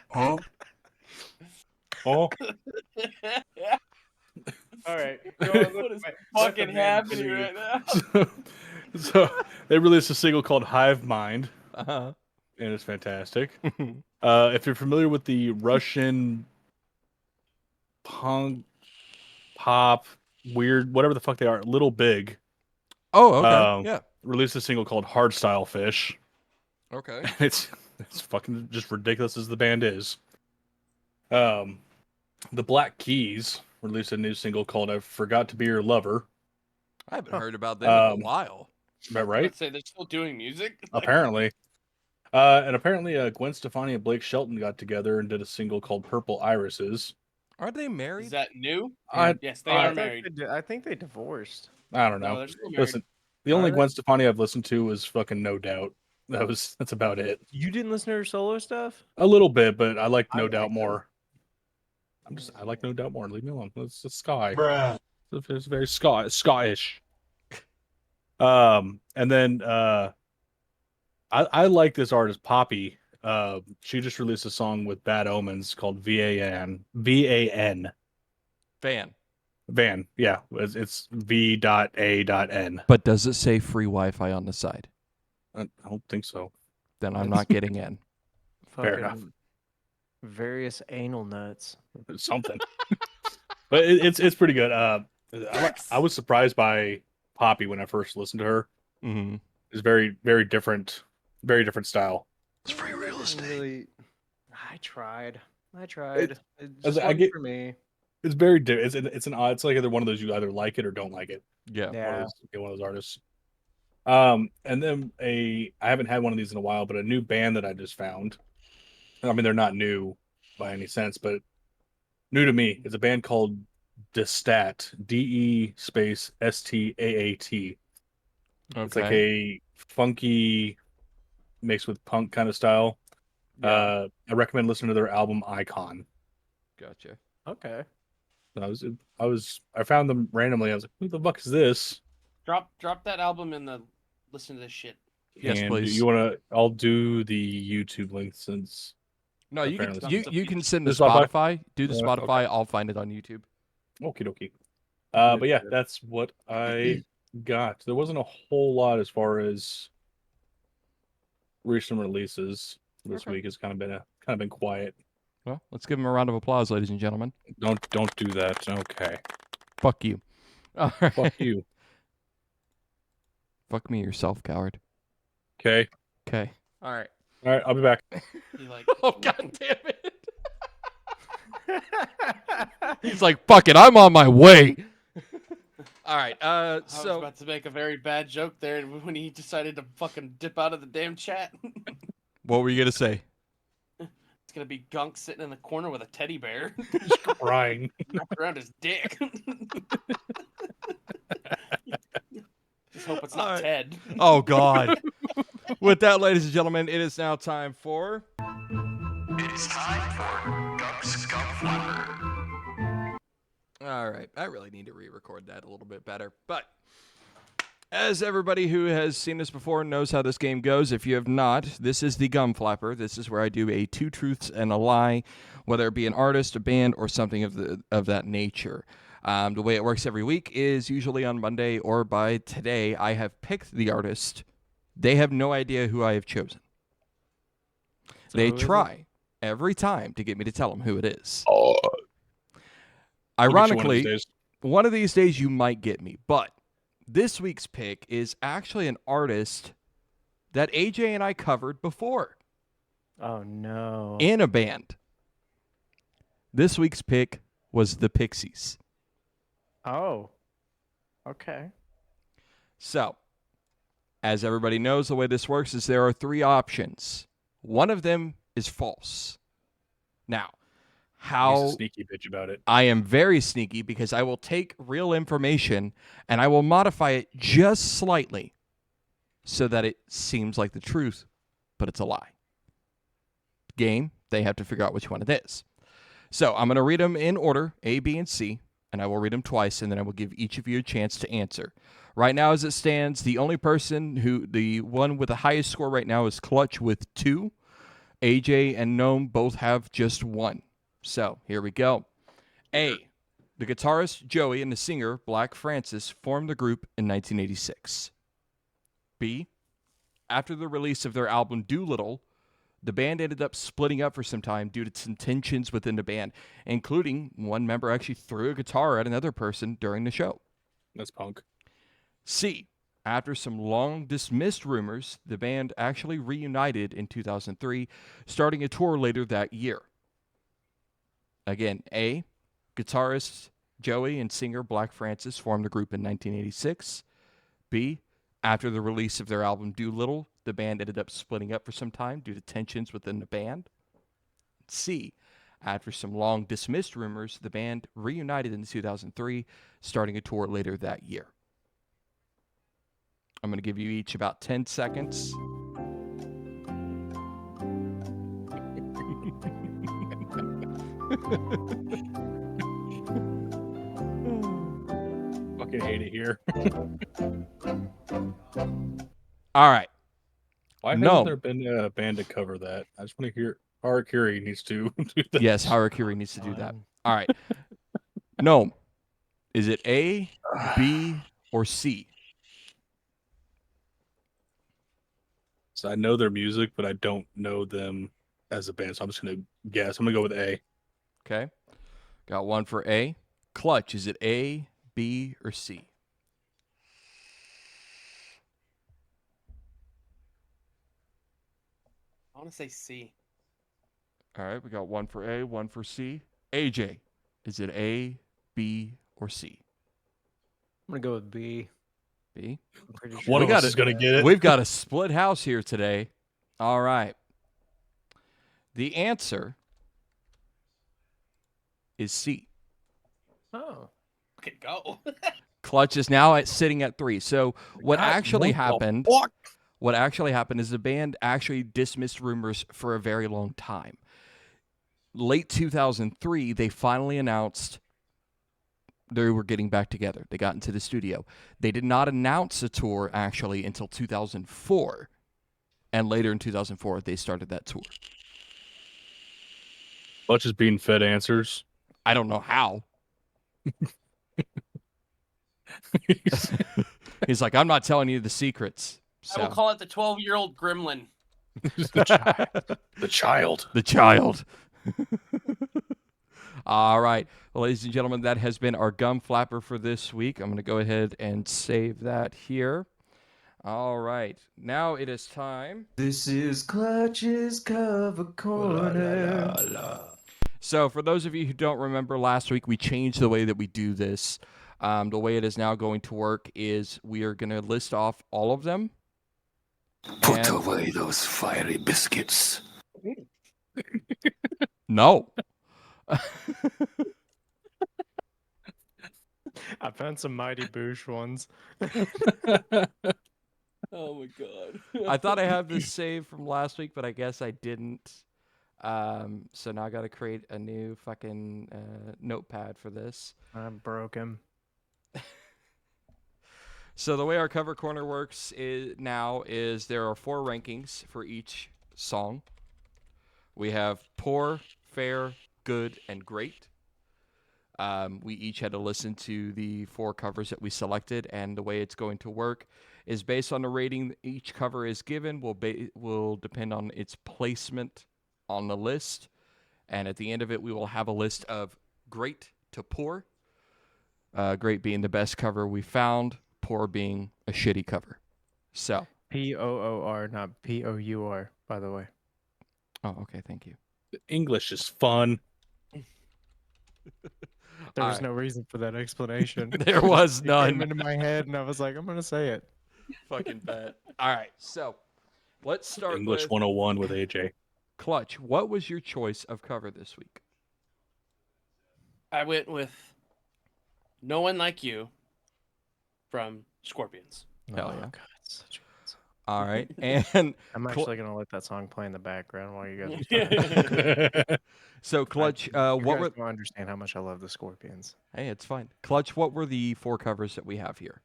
Huh? Oh. All right. What is fucking happening right now? So they released a single called Hive Mind. Uh-huh. And it's fantastic. If you're familiar with the Russian punk, pop, weird, whatever the fuck they are, Little Big. Oh, okay. Yeah. Released a single called Hardstyle Fish. Okay. It's fucking just ridiculous as the band is. The Black Keys released a new single called I Forgot to Be Your Lover. I haven't heard about them in a while. Is that right? Let's say they're still doing music. Apparently. And apparently Gwen Stefani and Blake Shelton got together and did a single called Purple Irises. Are they married? Is that new? I- Yes, they are married. I think they divorced. I don't No, know. they're still married. Listen, the only Gwen Stefani I've listened to is fucking No Doubt. That's about it. You didn't listen to her solo stuff? A little bit, but I like No I Doubt like more. I like No Doubt more. Leave me alone. It's Sky. Bruh. It's very Scottish. And then I like this artist Poppy. She just released a song with Bad Omens called VAN. Van. Yeah, it's V.A.N. But does it say free Wi-Fi on the side? I don't think so. Then I'm not getting in. Fair enough. Various anal nuts. Something. But it's pretty good. I was surprised by Poppy when I first listened to her. Mm-hmm. It's very, very different style. It's free real estate. Really, I tried. It just I wasn't get- for me. It's very it's an odd. It's like either one of those you either like it or don't like it. Yeah. One of those artists. And then I haven't had one of these in a while, but a new band that I just found. I mean, they're not new by any sense, but new to me. It's a band called Destat. DE_STAAT. Okay. It's like a funky mixed with punk kind of style. Yeah. I recommend listening to their album Icon. Gotcha. Okay. I found them randomly. I was like, who the fuck is this? Drop that album and listen to this shit. Yes, And please. Do you want to? I'll do the YouTube link since. No, you can Apparently you can send the The Spotify? Spotify. Do the Yeah, Spotify. I'll find it on YouTube. Okie dokie. But yeah, that's what I got. There wasn't a whole lot as far as recent releases this week. It's kind of been quiet. Well, let's give him a round of applause, ladies and gentlemen. Don't do that. Okay. Fuck you. All right. Fuck you. Fuck me yourself, coward. Okay. Okay. All right. All right. I'll be back. You like, Oh, god damn it. He's like, fuck it, I'm on my way. All right. I was So about to make a very bad joke there when he decided to fucking dip out of the damn chat. what were you gonna say? It's gonna be Gunk sitting in the corner with a teddy bear Just crying. wrapped around his dick. Just hope it's not Alright. Ted. Oh god. With that, ladies and gentlemen, it is now time for. It's time for Gunk's Gunk Flapper. All right. I really need to re-record that a little bit better. But as everybody who has seen this before knows how this game goes, if you have not, this is the Gum Flapper. This is where I do a 2 truths and a lie, whether it be an artist, a band, or something of that nature. The way it works every week is usually on Monday or by today. I have picked the artist. They have no idea who I have chosen. So They who is it? try every time to get me to tell them who it is. Oh. Ironically, one of these days you might get me, but this week's pick is actually an artist that AJ and I covered before Oh no. in a band. This week's pick was the Pixies. Oh. Okay. So, as everybody knows, the way this works is there are 3 options. One of them is false. Now, He's how a sneaky bitch about it. I am very sneaky because I will take real information and I will modify it just slightly so that it seems like the truth, but it's a lie. Game, they have to figure out which one it is. So I'm going to read them in order, A, B, and C, and I will read them twice, and then I will give each of you a chance to answer. Right now, as it stands, the only person the one with the highest score right now is Clutch with 2. AJ and Gnome both have just 1. So, here we go. A, the guitarist Joey and the singer Black Francis formed the group in 1986. B, after the release of their album Doolittle, the band ended up splitting up for some time due to some tensions within the band, including one member actually threw a guitar at another person during the show. That's punk. C, after some long-dismissed rumors, the band actually reunited in 2003, starting a tour later that year. Again, A, guitarist Joey and singer Black Francis formed the group in 1986. B, after the release of their album Doolittle, the band ended up splitting up for some time due to tensions within the band. C, after some long-dismissed rumors, the band reunited in 2003, starting a tour later that year. I'm going to give you each about 10 seconds Fucking hate it here. All right. Why No. hasn't there been a band to cover that? I just want to hear. Harakiri needs to do that. Yes, Harakiri needs to do that. All right. Gnome. Is it A, B, or C? So I know their music, but I don't know them as a band. So I'm just gonna guess. I'm gonna go with A. Okay. Got one for A. Clutch. Is it A, B, or C? I want to say C. All right, we got one for A, one for C. AJ, is it A, B, or C? I'm gonna go with B. B. I'm pretty sure. One of us is gonna get it. We've got a split house here today. All right. The answer is C. Oh. Okay, go. Clutch is now sitting at 3. So what actually happened? What actually happened is the band actually dismissed rumors for a very long time. Late 2003, they finally announced they were getting back together. They got into the studio. They did not announce a tour actually until 2004. And later in 2004, they started that tour. Clutch is being fed answers. I don't know how. He's like, I'm not telling you the secrets. So. I will call it the 12-year-old gremlin. The child. The child. All right. Well, ladies and gentlemen, that has been our gum flapper for this week. I'm going to go ahead and save that here. All right. Now it is time. This is Clutch's Cover Corner. So for those of you who don't remember, last week we changed the way that we do this. The way it is now going to work is we are going to list off all of them. Put away those fiery biscuits. No. I found some Mighty Boosh ones. Oh my god. I thought I had this saved from last week, but I guess I didn't. So now I got to create a new fucking notepad for this. I broke him. So the way our cover corner works is there are 4 rankings for each song. We have poor, fair, good, and great. We each had to listen to the 4 covers that we selected, and the way it's going to work is based on the rating each cover is given will depend on its placement on the list. And at the end of it, we will have a list of great to poor. Great being the best cover we found, poor being a shitty cover. So P-O-O-R, not P-O-U-R, by the way. Oh, okay, thank you. English is fun. There was no reason for that explanation. There was It none. came into my head, and I was like, I'm going to say it. Fucking bet. All right, so let's start English with 101 with AJ. Clutch. What was your choice of cover this week? I went with No One Like You from Scorpions. Hell yeah. God, such a good song. All right, and I'm actually going to let that song play in the background while you guys are talking. so Clutch, You what guys were? don't understand how much I love the Scorpions. Hey, it's fine. Clutch, what were the 4 covers that we have here?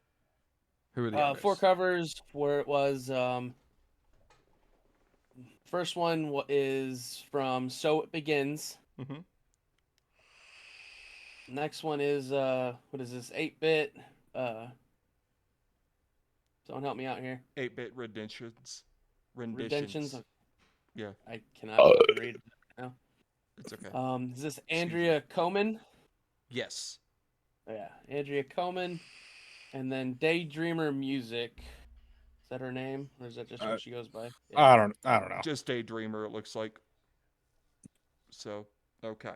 Who are the 4 artists? covers where it was first one is from So It Begins. Mhm. Next one is what is this? 8-bit someone help me out here. 8-bit renditions. Redemptions. Yeah, I cannot fucking read it now. it's okay. Is this Andrea Coman? Yes. Yeah, Andrea Coman. And then Daydreamer Music. Is that her name? Or is that just what she goes by? Yeah. I don't know. Just Daydreamer, it looks like. So, okay.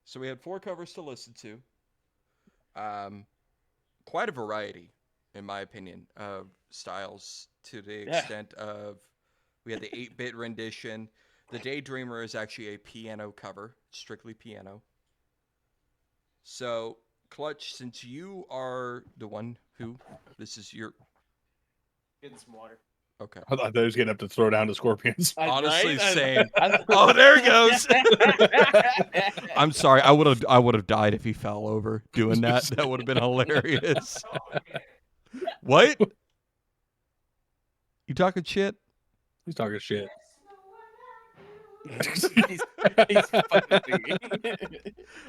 So we had 4 covers to listen to. Quite a variety, in my opinion, of styles to the Yeah. extent of we had the 8-bit rendition. The Daydreamer is actually a piano cover, strictly piano. So, Clutch, since you are the one who this is your Getting some water. Okay. I thought they was getting up to throw down the Scorpions. Honestly, Right? same. Oh, there he goes. I'm sorry. I would have died if he fell over doing that. That would have been hilarious. What? You talking shit? He's talking shit. he's fucking singing.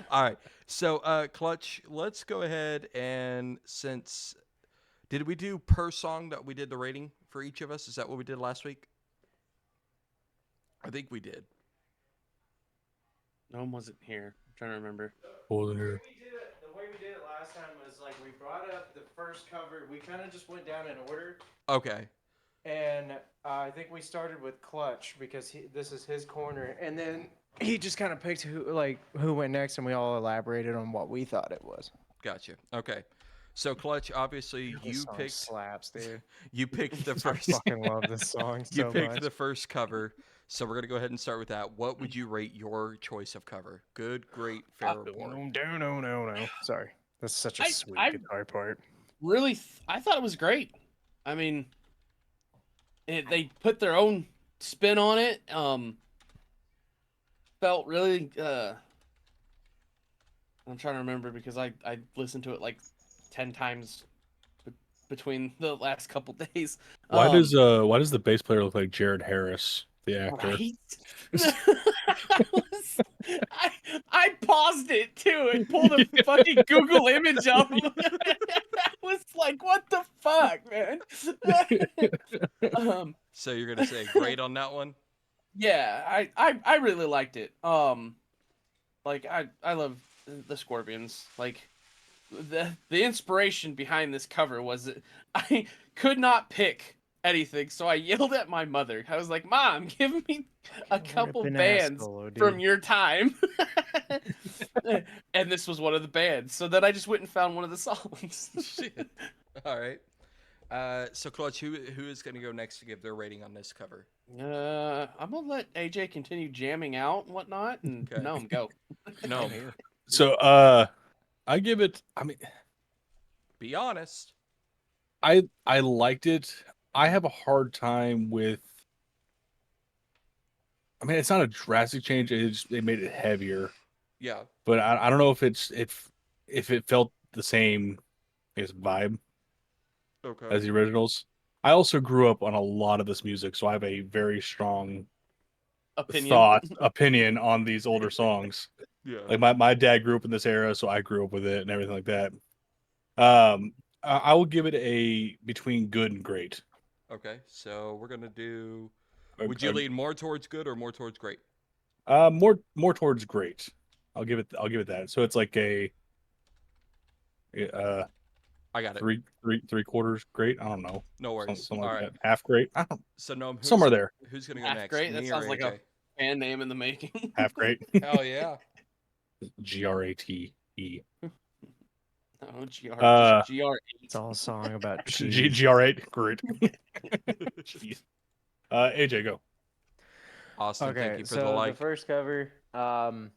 All right. So, Clutch, let's go ahead and did we do per song that we did the rating for each of us? Is that what we did last week? I think we did. No one wasn't here. I'm trying to remember. The way we did it last time was like we brought up the first cover. We kind of just went down in order. Okay. And I think we started with Clutch because this is his corner, and then he just kind of picked who went next, and we all elaborated on what we thought it was. Gotcha. Okay. So, Clutch, obviously, This you song picked slaps, dude. You picked the I first. fucking love this song You so picked much. the first cover, so we're gonna go ahead and start with that. What would you rate your choice of cover? Good, great, fair, or poor? No. Sorry, that's such a sweet I- guitar part. Really, I thought it was great. I mean, they put their own spin on it. Felt really. I'm trying to remember because I listened to it like 10 times between the last couple days. Why does the bass player look like Jared Harris, the actor? Right? I paused it too and pulled a fucking Google image up. I was like, what the fuck, man? So you're gonna say great on that one? Yeah, I really liked it. Like I love the Scorpions. Like the inspiration behind this cover was that I could not pick anything, so I yelled at my mother. I was like, "Mom, give me a couple Ripping bands ass solo, dude. from your time." And this was one of the bands. So then I just went and found one of the songs. Shit. All right. So Clutch, who is gonna go next to give their rating on this cover? I'm gonna let AJ continue jamming out and whatnot, and Okay. Gnome go. No. So I give it. I mean, Be honest. I liked it. I have a hard time with. I mean, it's not a drastic change. They made it heavier, Yeah. but I don't know if if it felt the same, I guess, vibe Okay. as the originals. I also grew up on a lot of this music, so I have a very strong opinion on these older songs. Yeah. Like my dad grew up in this era, so I grew up with it and everything like that. I will give it a between good and great. Okay. So we're gonna do. Would you lean more towards good or more towards great? More towards great. I'll give it that. So it's like a I got it. three quarters great. I don't know. No worries. Something All like right. that. Half great. I don't. So no. Somewhere there. Who's gonna go Half next? great. That Me sounds or like AJ? a band name in the making. Half great. Hell yeah. GRATE. Oh, GR. It's all a song about cheese. GR8. Great. Jeez. AJ, go. Austin, Okay, thank you for so the like. first cover, I'm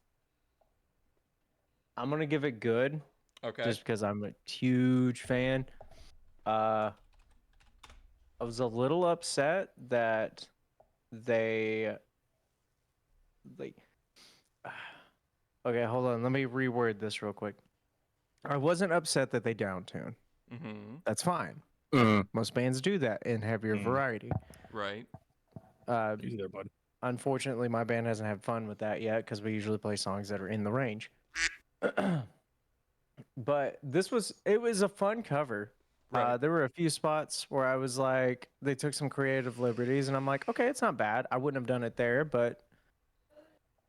gonna give it good, Okay. just because I'm a huge fan. I was a little upset that they like. Okay, hold on. Let me reword this real quick. I wasn't upset that they downtune. Mm-hmm. That's fine. Most bands do that in heavier variety. Right. Easy there, bud. Unfortunately, my band hasn't had fun with that yet because we usually play songs that are in the range. But it was a fun cover. Right. There were a few spots where I was like, they took some creative liberties, and I'm like, okay, it's not bad. I wouldn't have done it there, but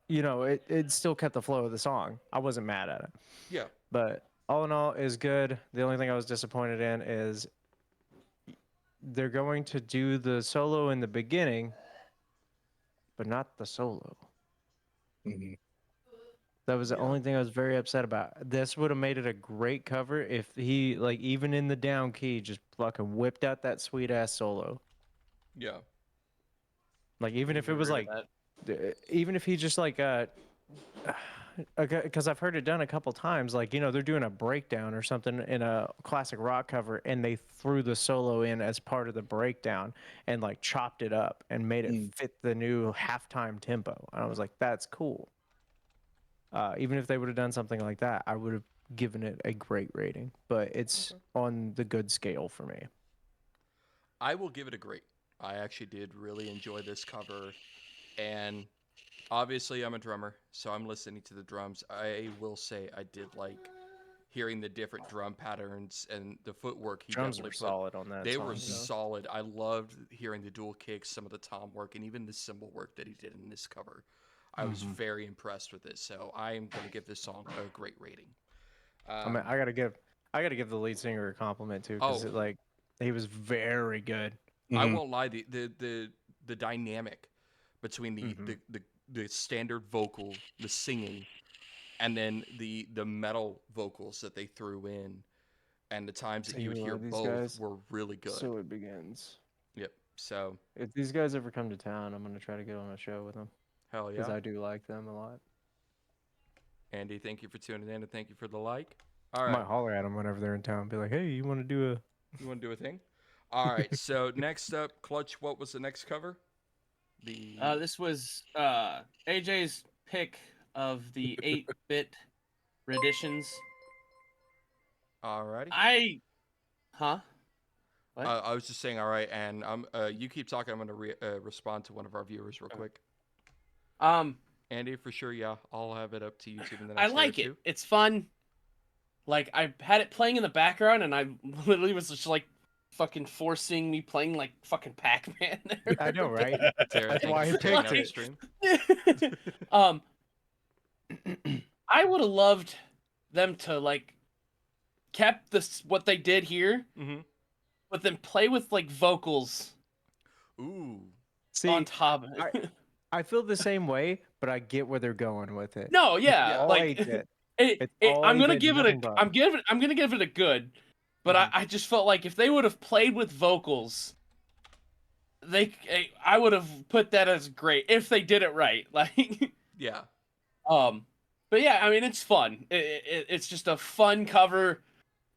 you know, it still kept the flow of the song. I wasn't mad at it. Yeah. But all in all, is good. The only thing I was disappointed in is they're going to do the solo in the beginning, but not the solo. Mm-hmm. That was the only thing I was very upset about. This would have made it a great cover if he, like, even in the down key, just fucking whipped out that sweet ass solo. Yeah. Like, even if it was like, even if he just like, because I've heard it done a couple times. Like, you know, they're doing a breakdown or something in a classic rock cover, and they threw the solo in as part of the breakdown and like chopped it up and made it fit the new halftime tempo. And I was like, that's cool. Even if they would have done something like that, I would have given it a great rating. But it's on the good scale for me. I will give it a great. I actually did really enjoy this cover, and obviously I'm a drummer, so I'm listening to the drums. I will say I did like hearing the different drum patterns and the footwork. Drums were solid on that. They song, were though. solid. I loved hearing the dual kicks, some of the tom work, and even the cymbal work that he did in this cover. I was very impressed with it, so I am going to give this song a great rating. I mean, I gotta give the lead singer a compliment too, because he was very good. I won't lie, the dynamic between the standard vocal, the singing, and then the metal vocals that they threw in, and the times that you would hear both were really good. So it begins. Yep. So if these guys ever come to town, I'm gonna try to get on a show with them. Hell yeah. Because I do like them a lot. Andy, thank you for tuning in and thank you for the like. All right. I might holler at them whenever they're in town and be like, hey, you want to do a thing? All right. So next up, Clutch, what was the next cover? This was AJ's pick of the 8-bit renditions. Alrighty. I was just saying, all right, and you keep talking. I'm going to respond to one of our viewers real quick. Andy, for sure, yeah, I'll have it up to YouTube in the next I like day or it. two. It's fun. Like, I had it playing in the background, and I literally was just like fucking forcing me playing like fucking Pac-Man. I know, right? That's why I picked it. Stream. I would have loved them to like kept this what they did here, but then play with like vocals. Ooh. See, on top of it. I feel the same way, but I get where they're going with it. No, yeah, like I'm gonna give it a good, but I just felt like if they would have played with vocals, I would have put that as great if they did it right. Like, yeah, but yeah, I mean it's fun. It's just a fun cover.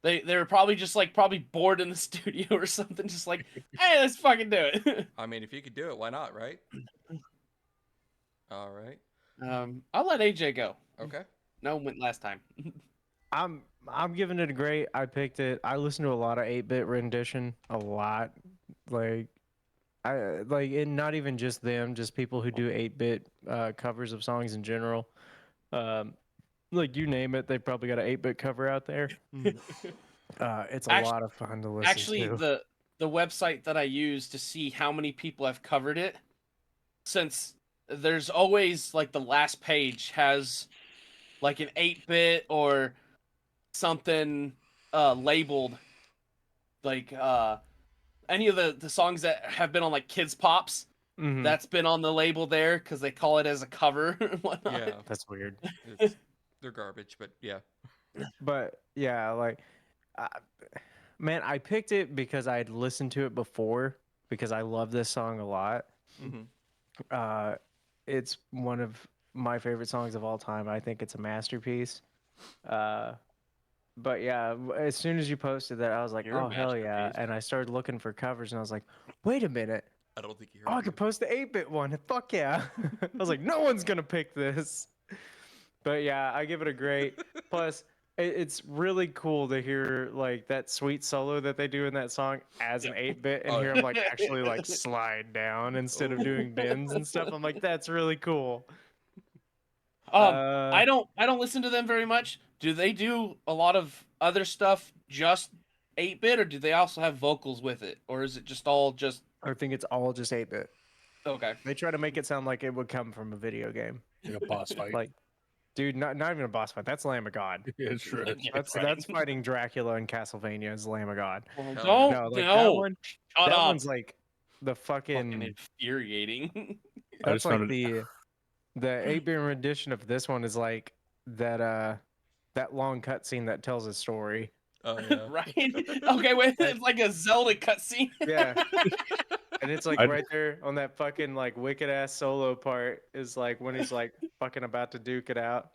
They were probably just like bored in the studio or something, just like, hey, let's fucking do it. I mean, if you could do it, why not, right? All right. I'll let AJ go. Okay. No one went last time. I'm giving it a great. I picked it. I listen to a lot of 8-bit rendition, a lot. And not even just them, just people who do 8-bit covers of songs in general. Like you name it, they've probably got an 8-bit cover out there. It's a lot of fun to listen to. Actually, the website that I use to see how many people have covered it, since there's always like the last page has like an 8-bit or something labeled, like any of the songs that have been on like Kids Pops. That's been on the label there because they call it as a cover and whatnot. Yeah, that's weird. They're garbage, but yeah. But yeah, like, man, I picked it because I had listened to it before because I love this song a lot. It's one of my favorite songs of all time. I think it's a masterpiece. But yeah, as soon as you posted that, I was like, oh, hell yeah. And I started looking for covers and I was like, wait a minute. I don't think you heard I could post the 8-bit one. Fuck yeah. I was like, no one's going to pick this. But yeah, I give it a great. Plus, it's really cool to hear like that sweet solo that they do in that song as an 8-bit and hear them like actually like slide down instead of doing bends and stuff. I'm like, that's really cool. I don't listen to them very much. Do they do a lot of other stuff just 8-bit, or do they also have vocals with it, or is it just all just? I think it's all just 8-bit. Okay. They try to make it sound like it would come from a video game, like a boss fight. Like, dude, not even a boss fight. That's Lamb of God. Yeah, true. That's fighting Dracula in Castlevania as Lamb of God. That one's like the fucking infuriating. That's like the 8-bit rendition of this one is like that long cutscene that tells a story. Oh yeah. Right. Okay, wait. It's like a Zelda cutscene. Yeah. And it's like right there on that fucking like wicked ass solo part is like when he's like fucking about to duke it out.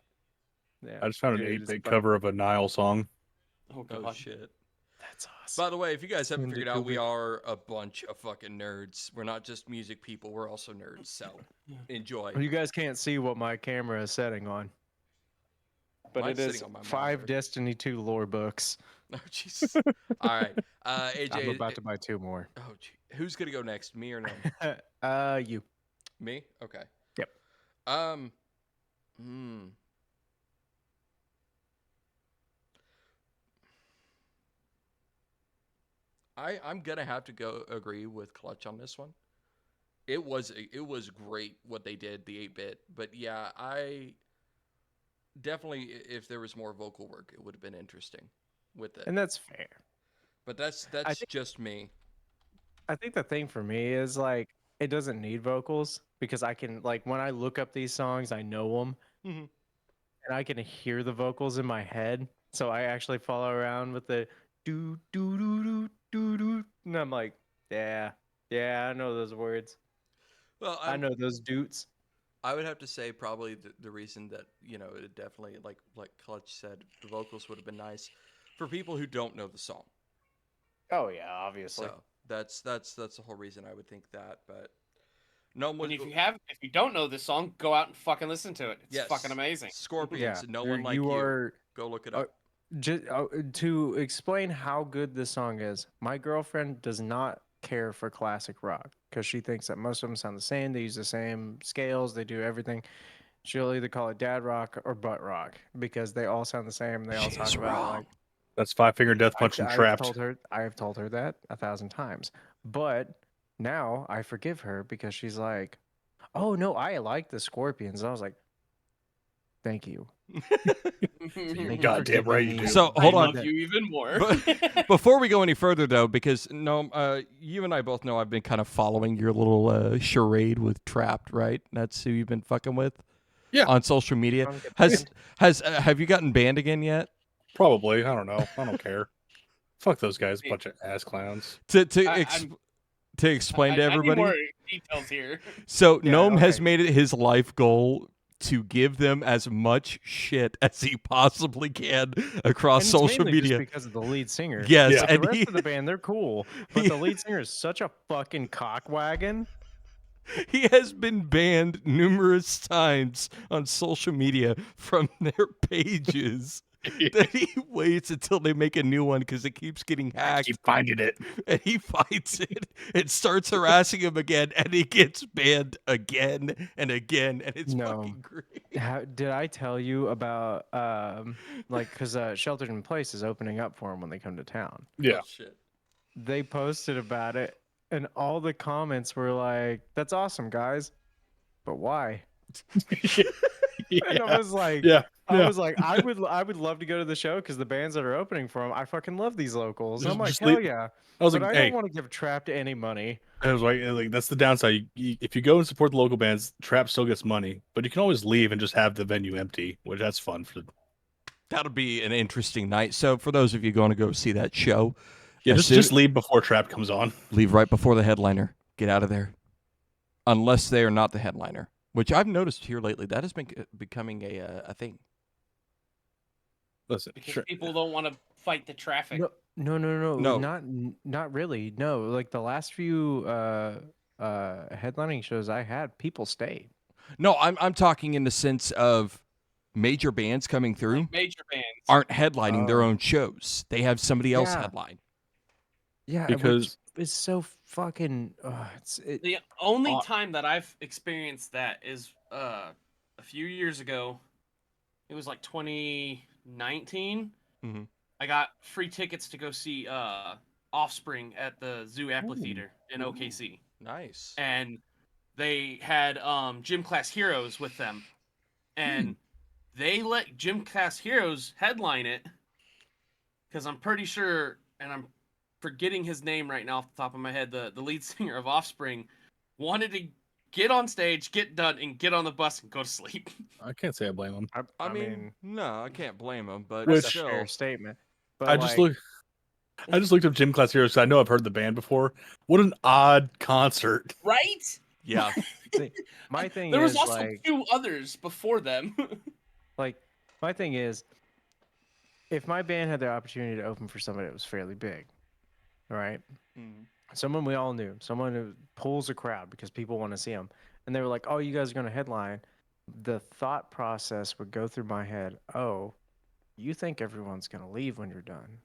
Yeah. I just found an Dude, it's 8-bit fucking- cover of a Nile song. Oh Oh god. shit. That's awesome. By the way, if you guys haven't Soon to figured out, we Kubrick. are a bunch of fucking nerds. We're not just music people. We're also nerds. So enjoy. You guys can't see what my camera is setting on. But Mine's it sitting is on my 5 monitor. Destiny 2 lore books. Oh Jesus. All right. AJ. I'm about to buy 2 more. Oh, gee. Who's gonna go next? Me or no? You. Me? Okay. Yep. I'm gonna have to go agree with Clutch on this one. It was great what they did, the 8-bit, but yeah, I definitely, if there was more vocal work, it would have been interesting with it. And that's fair. But that's think- just me. I think the thing for me is like it doesn't need vocals because I can like when I look up these songs, I know them, Mhm. and I can hear the vocals in my head. So I actually follow around with the do do do do do do, and I'm like, yeah, I know those words. Well, I know those doots. I would have to say probably the reason that it definitely like Clutch said, the vocals would have been nice for people who don't know the song. Oh yeah, obviously. So that's the whole reason I would think that. But no one. And if you don't know this song, go out and fucking listen to it. It's Yes. fucking amazing. Scorpions. Yeah, No you're- one like you you. are- Go look it up. Just to explain how good this song is, my girlfriend does not care for classic rock because she thinks that most of them sound the same. They use the same scales. They do everything. She'll either call it dad rock or butt rock because they all sound the same. They all talk about like That's 5-Finger Death Punch and Trapped. I have told her that 1,000 times. But now I forgive her because she's like, "Oh no, I like the Scorpions." And I was like, "Thank you." You're goddamn right you do. So hold I on. love you even more. But before we go any further, though, because you and I both know I've been kind of following your little charade with Trapped, right? That's who you've been fucking with, on social media. Have you gotten banned again yet? Probably. I don't know. I don't care. Fuck those guys, bunch of ass clowns. To explain to everybody. I need more details here. So Gnome has made it his life goal to give them as much shit as he possibly can across And it's social mainly media. just because of the lead singer. Yes, Like, and the rest of the band, they're cool, but the lead singer is such a fucking cockwagon. He has been banned numerous times on social media from their pages. That he waits until they make a new one because it keeps getting hacked. Keep finding it. And he finds it. It starts harassing him again, and he gets banned again and again, and it's fucking great. Did I tell you about because Sheltered in Place is opening up for them when they come to town? Yeah. Oh, shit. They posted about it, and all the comments were like, "That's awesome, guys, but why?" And I was like, I was like, I would love to go to the show because the bands that are opening for them, I fucking love these locals. And I'm like, hell yeah. I was but like, I hey. don't want to give Trapped any money. I was like, that's the downside. If you go and support the local bands, Trap still gets money, but you can always leave and just have the venue empty, which that's fun for. That'll be an interesting night. So for those of you going to go see that show, just leave before Trap comes on. Leave right before the headliner. Get out of there, unless they are not the headliner, which I've noticed here lately. That has been becoming a thing. Listen, Because people don't want to fight the traffic. No, No. not really. No, like the last few headlining shows I had, people stayed. No, I'm talking in the sense of major bands coming through Major bands aren't headlining their own shows. They have somebody else Yeah. headline. Yeah, because it's so fucking. The only time that I've experienced that is a few years ago. It was like 2019. Mm-hmm. I got free tickets to go see Offspring at the Zoo Amphitheater in OKC. Nice. And they had Gym Class Heroes with them. And they let Gym Class Heroes headline it. Because I'm pretty sure, and I'm forgetting his name right now off the top of my head, the lead singer of Offspring wanted to get on stage, get done, and get on the bus and go to sleep. I can't say I blame him. I mean, no, I can't blame him, but That's still. a fair statement. But I just looked up Gym Class Heroes. So I know I've heard the band before. What an odd concert, Right? Yeah. My thing There was is also like, 2 others before them. like My thing is, if my band had the opportunity to open for somebody that was fairly big, all right, someone we all knew, someone who pulls a crowd because people want to see them, and they were like, "Oh, you guys are going to headline," the thought process would go through my head, "Oh, you think everyone's going to leave when you're done?"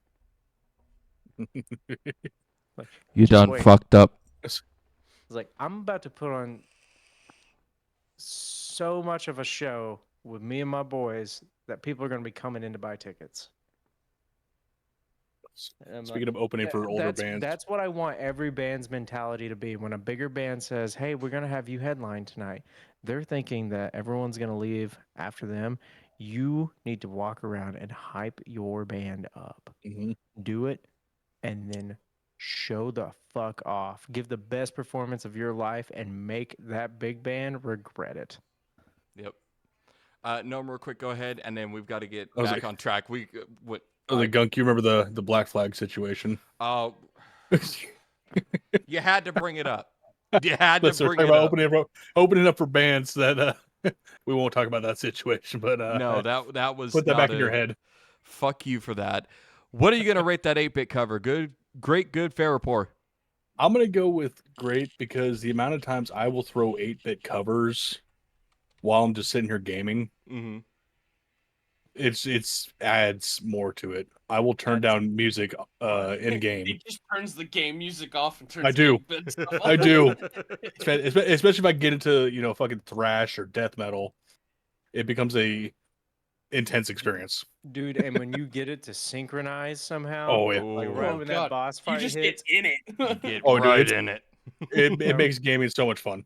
Like, You just done wait. fucked up. It's like, I'm about to put on so much of a show with me and my boys that people are going to be coming in to buy tickets. And I'm Speaking of opening for older bands, that's what I want every band's mentality to be. When a bigger band says, "Hey, we're going to have you headline tonight," they're thinking that everyone's going to leave after them. You need to walk around and hype your band up. Do it, and then show the fuck off. Give the best performance of your life and make that big band regret it. Yep. No, real quick, go ahead, and then we've got to get was back like- on track. We what? the Gunk, you remember the Black Flag situation? Oh, you had to bring it up. You had to Listen, bring we're it talking up. about opening up for bands that we won't talk about that situation, but No, that was put that not back in your head. Fuck you for that. What are you gonna rate that 8-bit cover? Good, great, good, fair, or poor? I'm gonna go with great because the amount of times I will throw 8-bit covers while I'm just sitting here gaming, it's adds more to it. I will turn down music in game. It just turns the game music off and turns I do. the 8-bit stuff I on. do. Especially if I get into fucking thrash or death metal, it becomes a intense experience. Dude, and when you get it to synchronize somehow, Oh yeah. like Ooh. right Oh, when God. that boss You fight just hits, get in it. Get Oh, dude, right it's- in it. It makes gaming so much fun.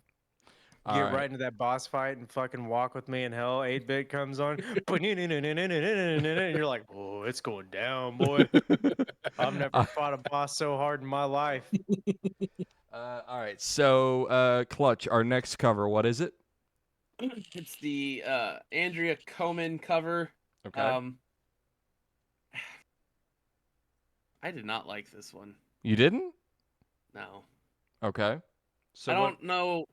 get All right. right into that boss fight and fucking walk with me in hell. 8-bit comes on, and you're like, "Oh, it's going down, boy." I've never fought a boss so hard in my life. All right. So, Clutch, our next cover. What is it? It's the Andrea Komen cover. Okay. I did not like this one. You didn't? No. Okay. So I don't know.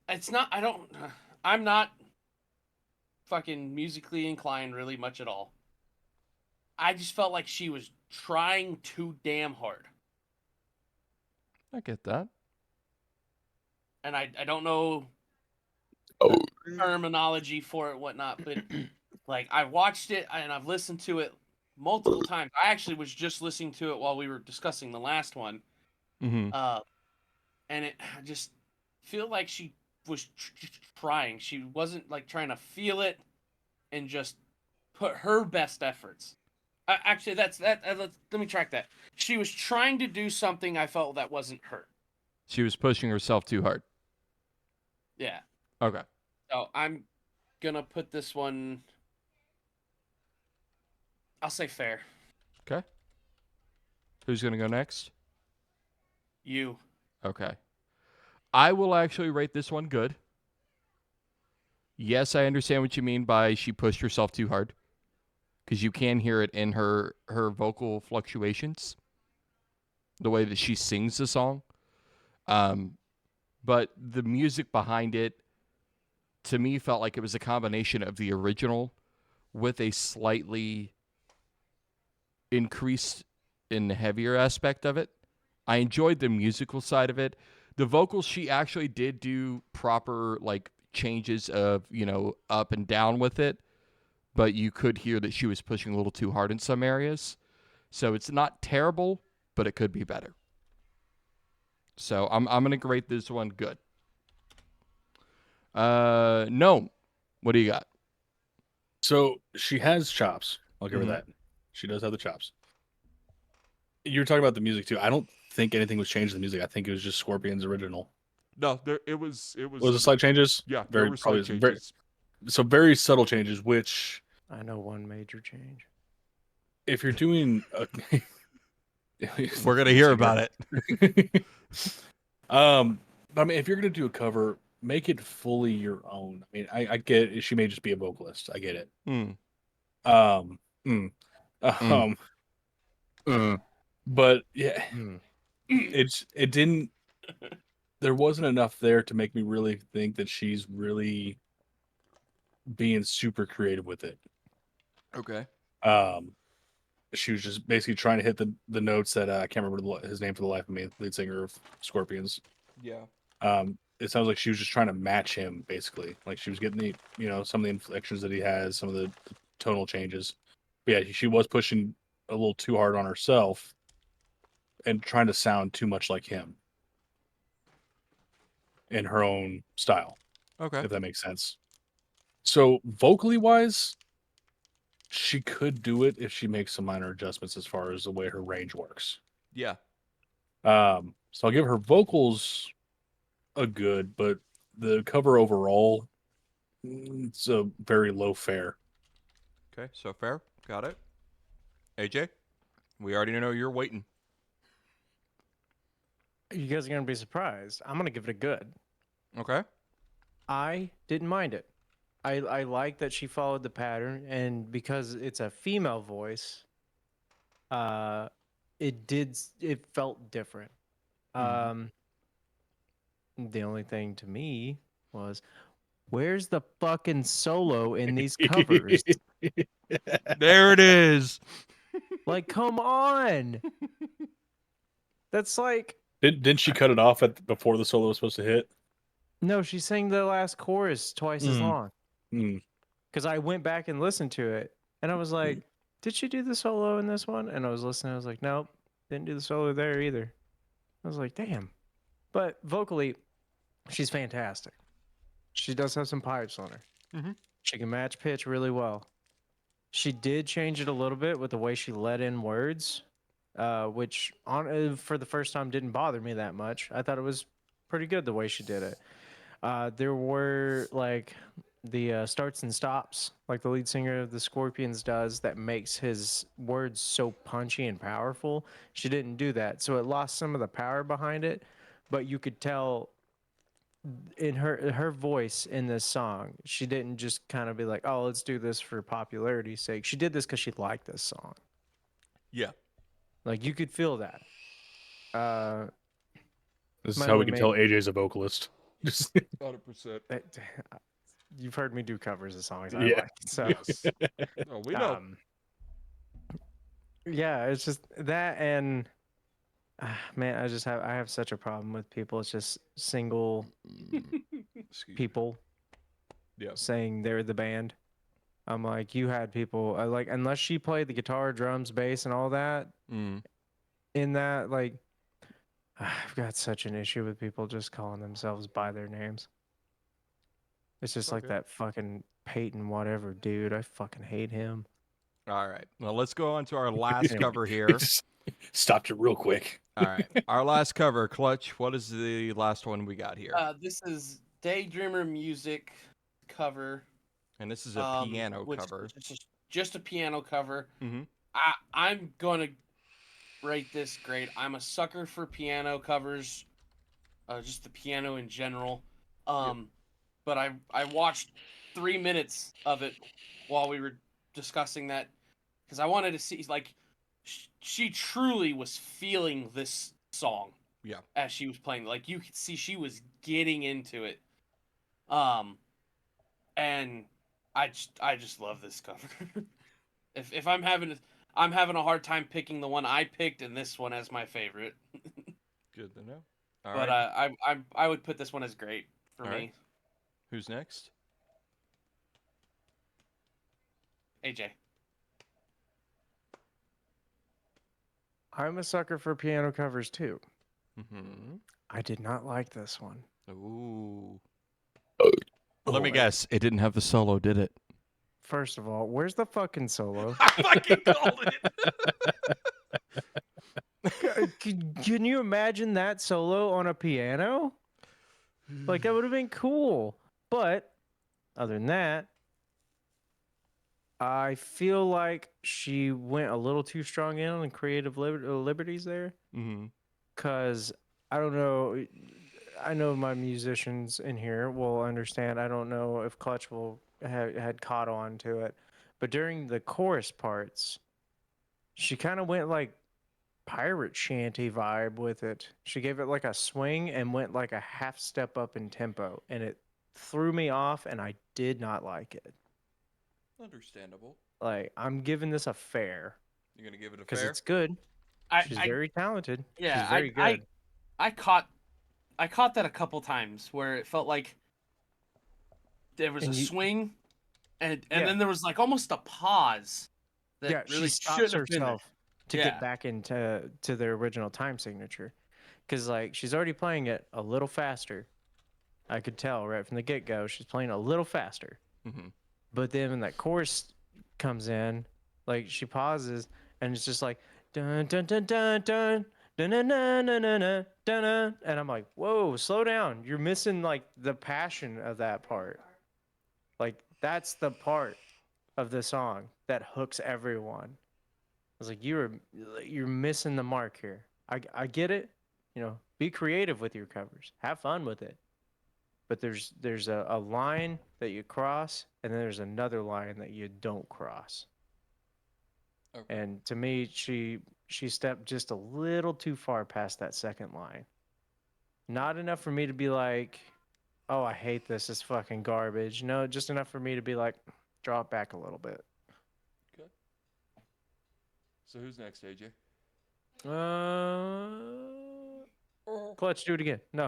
It's not. I'm not fucking musically inclined really much at all. I just felt like she was trying too damn hard. I get that. And I don't know terminology for it, whatnot, but like I watched it and I've listened to it multiple times. I actually was just listening to it while we were discussing the last one. Mm-hmm. And I just feel like she was trying. She wasn't like trying to feel it and just put her best efforts. Actually, that's that. Let me track that. She was trying to do something I felt that wasn't her. She was pushing herself too hard. Yeah. Okay. So I'm gonna put this one. I'll say fair. Okay. Who's gonna go next? You. Okay. I will actually rate this one good. Yes, I understand what you mean by she pushed herself too hard. Because you can hear it in her vocal fluctuations. The way that she sings the song. But the music behind it, to me, felt like it was a combination of the original with a slightly increased in the heavier aspect of it. I enjoyed the musical side of it. The vocals, she actually did do proper like changes of, up and down with it, but you could hear that she was pushing a little too hard in some areas. So it's not terrible, but it could be better. So I'm gonna rate this one good. Gnome, what do you got? So she has chops. I'll give her Mhm. that. She does have the chops. You were talking about the music too. I don't think anything was changed in the music. I think it was just Scorpion's original. No, it was. Was it slight changes? Yeah, very there were slight very, changes. so very subtle changes. Which, I know one major change. if you're doing, We're gonna hear about it. I mean, if you're gonna do a cover, make it fully your own. I mean, I get it. She may just be a vocalist. I get it. But yeah, it didn't. there wasn't enough there to make me really think that she's really being super creative with it. Okay. She was just basically trying to hit the notes that I can't remember his name for the life of me, lead singer of Scorpions. Yeah. It sounds like she was just trying to match him, basically. Like she was getting some of the inflections that he has, some of the tonal changes. But yeah, she was pushing a little too hard on herself and trying to sound too much like him in her own style. Okay. If that makes sense. So vocally wise, she could do it if she makes some minor adjustments as far as the way her range works. Yeah. So I'll give her vocals a good, but the cover overall, it's a very low fare. Okay. So fair. Got it. AJ, we already know you're waiting. You guys are gonna be surprised. I'm gonna give it a good. Okay. I didn't mind it. I like that she followed the pattern, and because it's a female voice, it felt different. The only thing to me was, where's the fucking solo in these covers? There it is. Like, come on. That's like, Didn't she cut it off before the solo was supposed to hit? no, she sang the last chorus twice as long. Mm. Because I went back and listened to it, and I was like, did she do the solo in this one? And I was listening, I was like, nope, didn't do the solo there either. I was like, damn. But vocally, she's fantastic. She does have some pipes on her. Mm-hmm. She can match pitch really well. She did change it a little bit with the way she let in words, which for the first time didn't bother me that much. I thought it was pretty good the way she did it. There were like the starts and stops, like the lead singer of the Scorpions does, that makes his words so punchy and powerful. She didn't do that, so it lost some of the power behind it. But you could tell in her voice in this song, she didn't just kind of be like, "Oh, let's do this for popularity's sake." She did this because she liked this song. Yeah. Like you could feel that. This is how we can tell AJ's a vocalist. 100%. You've heard me do covers of songs I Yeah. like, so Yes. No, we know. Yeah, it's just that, and man, I have such a problem with people. It's just single people saying they're the band. I'm like, you had people like, unless she played the guitar, drums, bass, and all that in that, like, I've got such an issue with people just calling themselves by their names. It's just like that fucking Peyton whatever dude. I fucking hate him. All right. Well, let's go on to our last cover here. Stopped it real quick. All right. Our last cover, Clutch. What is the last one we got here? This is Daydreamer Music cover. And this is a piano cover. Just a piano cover. Mm-hmm. I'm going to rate this great. I'm a sucker for piano covers. Just the piano in general. But I watched 3 minutes of it while we were discussing that because I wanted to see, like, she truly was feeling this song. Yeah. As she was playing, like you could see she was getting into it. And I just love this cover. if I'm having a hard time picking the one I picked and this one as my favorite. Good to know. But I would put this one as great for me. Right. Who's next? AJ. I'm a sucker for piano covers too. Mm-hmm. I did not like this one. Ooh. Let me guess. It didn't have the solo, did it? First of all, where's the fucking solo? I fucking called it. Can you imagine that solo on a piano? Like, that would have been cool. But other than that, I feel like she went a little too strong in on creative liberties there. Mm-hmm. Because, I don't know, I know my musicians in here will understand. I don't know if Clutch will had caught on to it. But during the chorus parts, she kind of went like pirate shanty vibe with it. She gave it like a swing and went like a half step up in tempo, and it threw me off, and I did not like it. Understandable. Like, I'm giving this a fair You're gonna give it a because fair? it's good. She's I very talented. yeah, She's very good. I caught that a couple times where it felt like there was And a you- swing, and Yeah. then there was like almost a pause. That Yeah, really she stops shouldn't have been there. herself to Yeah. get back into their original time signature, because like she's already playing it a little faster. I could tell right from the get go she's playing a little faster. Mhm. But then when that chorus comes in, like she pauses and it's just like dun dun dun dun dun dun dun dun dun dun dun dun, and I'm like, whoa, slow down! You're missing like the passion of that part. Like that's the part of the song that hooks everyone. I was like, you're missing the mark here. I get it, be creative with your covers, have fun with it, but there's a line that you cross, and then there's another line that you don't cross. Okay. And to me, she stepped just a little too far past that second line. Not enough for me to be like, oh, I hate this. It's fucking garbage. No, just enough for me to be like, draw it back a little bit. Okay. So who's next, AJ? Clutch, do it again. No.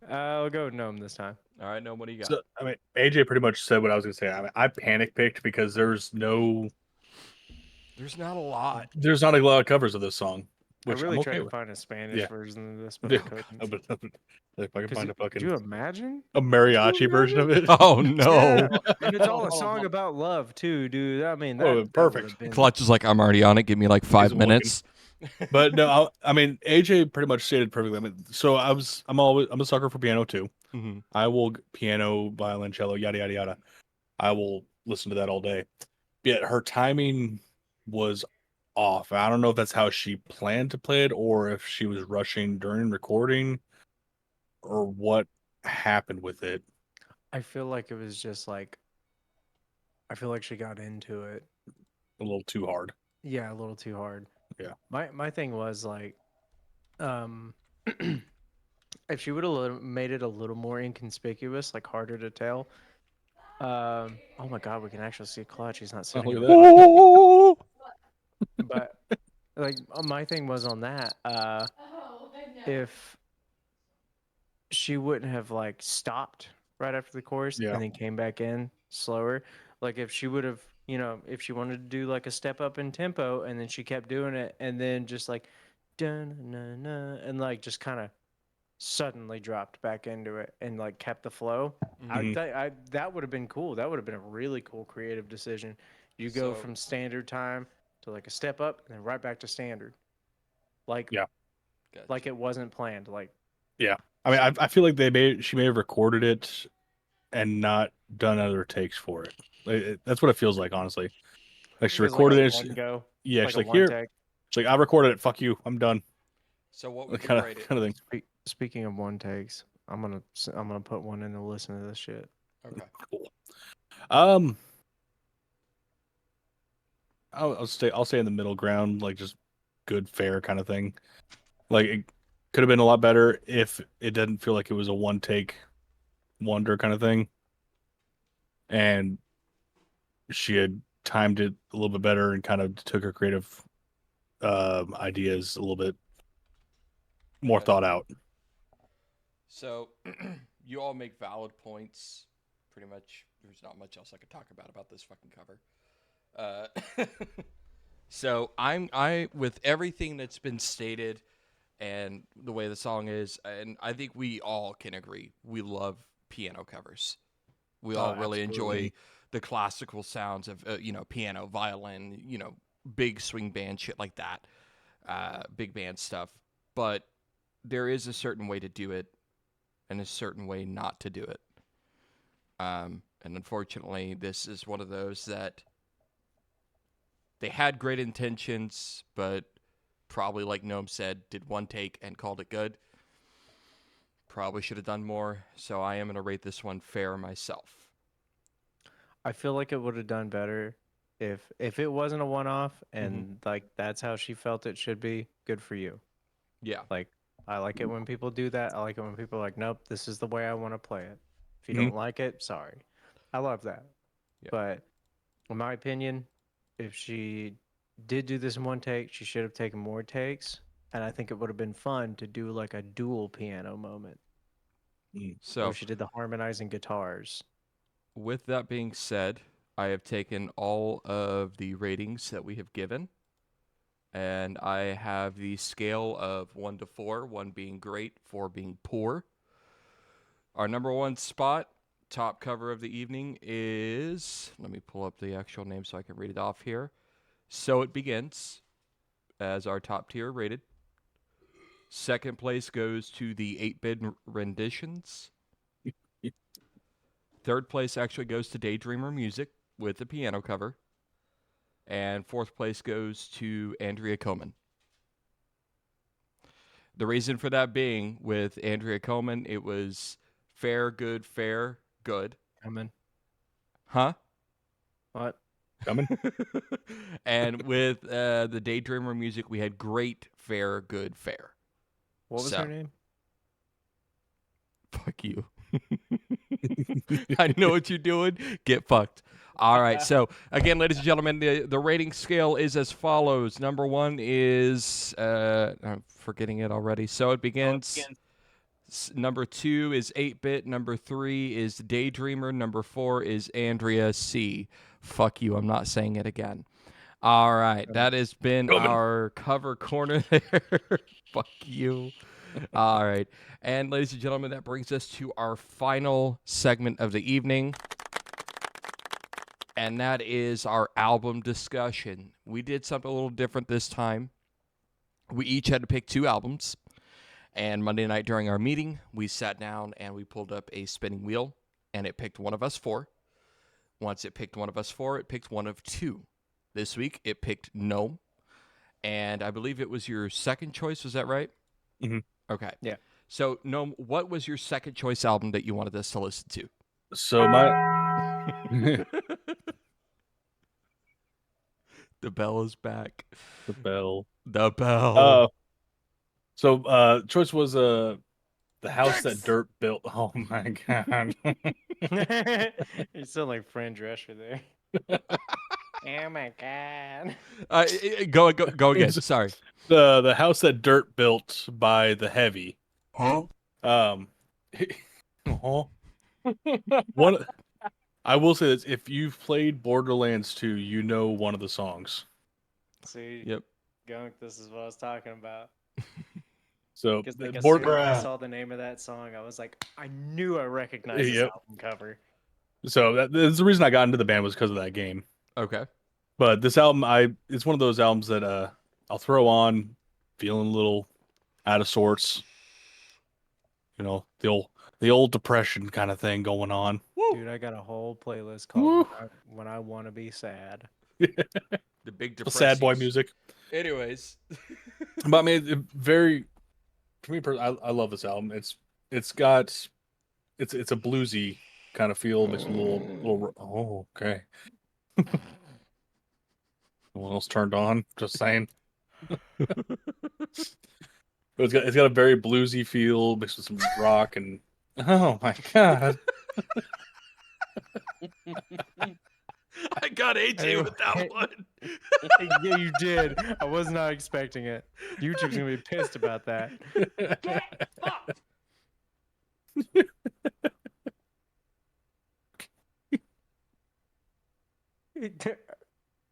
I'll go Gnome this time. All right, Gnome, what do you got? So, I mean, AJ pretty much said what I was gonna say. I mean, I panic picked because There's not a lot. there's not a lot of covers of this song, which I really I'm tried okay to with. find a Spanish Yeah. version of this, but I couldn't. If I can find a Could fucking you imagine? a mariachi version of it. Oh no! Yeah, and it's all a Hold on, song hold on. about love too, dude. I mean, Oh, that perfect. would've been- Clutch is like, I'm already on it. Give me like 5 looking. minutes. But no, I mean AJ pretty much stated perfectly. I mean, so I'm a sucker for piano too. Mhm. I will piano, violin, cello, yada yada yada. I will listen to that all day. Yet her timing was off. I don't know if that's how she planned to play it, or if she was rushing during recording, or what happened with it. I feel like it was just like, I feel like she got into it. A little too hard. Yeah, a little too hard. Yeah. My thing was like, if she would have made it a little more inconspicuous, like harder to tell. Oh my God, we can actually see Clutch. He's not sitting. look in at the- But like my thing was on that. If she wouldn't have like stopped right after the chorus Yeah. and then came back in slower, like if she would have, if she wanted to do like a step up in tempo and then she kept doing it and then just like dun na na and like just kind of suddenly dropped back into it and like kept the flow, that would have been cool. That would have been a really cool creative decision. You go So- from standard time to like a step up and then right back to standard. Like Yeah. like it wasn't planned. Like I mean, I feel like she may have recorded it and not done other takes for it. That's what it feels like, honestly. Like she it was recorded like it. a one go. Yeah, like she's a like, one here. take. She's like, I recorded it. Fuck you. I'm done. So what would you Kind rate it? of thing. Speaking of one takes, I'm gonna put one in to listen to this shit. Okay. Cool. I'll stay in the middle ground, like just good, fair kind of thing. Like it could have been a lot better if it didn't feel like it was a one take wonder kind of thing, and she had timed it a little bit better and kind of took her creative ideas a little bit more Okay. thought out. So you all make valid points. Pretty much, there's not much else I could talk about this fucking cover. So I with everything that's been stated and the way the song is, and I think we all can agree, we love piano covers. We all really enjoy the classical sounds of piano, violin, big swing band shit like that, big band stuff. But there is a certain way to do it, and a certain way not to do it. And unfortunately, this is one of those that they had great intentions, but probably, like Gnome said, did one take and called it good. Probably should have done more, so I am going to rate this one fair myself. I feel like it would have done better If it wasn't a one-off and like that's how she felt it should be, good for you. Yeah. Like I like it when people do that. I like it when people are like, nope, this is the way I want to play it. If you don't like it, sorry. I love that. Yeah. But in my opinion, if she did do this in one take, she should have taken more takes. And I think it would have been fun to do like a dual piano moment. So where she did the harmonizing guitars. With that being said, I have taken all of the ratings that we have given, and I have the scale of 1 to 4, 1 being great, 4 being poor. Our number one spot, top cover of the evening is, let me pull up the actual name so I can read it off here. So It Begins as our top tier rated. Second place goes to the 8-bit renditions. Third place actually goes to Daydreamer Music with the piano cover. And fourth place goes to Andrea Coman. The reason for that being, with Andrea Coman, it was fair, good, good. Coming. Huh? What? Coming. And with the Daydreamer Music, we had great, fair, good, fair. What was her name? Fuck you. I know what you're doing. Get fucked. All right. So, again, ladies and gentlemen, the rating scale is as follows. Number 1 is, I'm forgetting it already. So It Begins. Number 2 is 8-bit. Number 3 is Daydreamer. Number 4 is Andrea C. Fuck you. I'm not saying it again. All right. That has been our cover corner there. Fuck you. All right. And ladies and gentlemen, that brings us to our final segment of the evening. And that is our album discussion. We did something a little different this time. We each had to pick 2 albums. And Monday night during our meeting, we sat down and we pulled up a spinning wheel. And it picked one of us 4. Once it picked one of us 4, it picked one of 2. This week, it picked Gnome. And I believe it was your second choice. Was that right? Mm-hmm. Okay. Yeah. So, Gnome, what was your second choice album that you wanted us to listen to? So my The bell is back. The bell. The bell. Choice was the house that Dirt built. Oh my god. You sound like Fran Drescher there. Oh my god. Go again. Sorry. The house that Dirt built by the Heavy. Huh? One. I will say this: if you've played Borderlands 2, you know one of the songs. See, Yep. Gunk, this is what I was talking about. So Because like, as soon as I saw the name of that song, I was like, I knew I recognized this album cover. So that's the reason I got into the band, was because of that game. Okay. But this album, it's one of those albums that I'll throw on, feeling a little out of sorts. You know, the old depression kind of thing going on. Dude, I got a whole playlist called When I Want to Be Sad. The big depressive sad boy music. Anyways. But I mean, for me, I love this album. It's a bluesy kind of feel. Makes a little. Oh, okay. No one else turned on. Just saying. But it's got a very bluesy feel mixed with some rock and. Oh my god. I got AJ with that one. Yeah, you did. I was not expecting it. YouTube's gonna be pissed about that.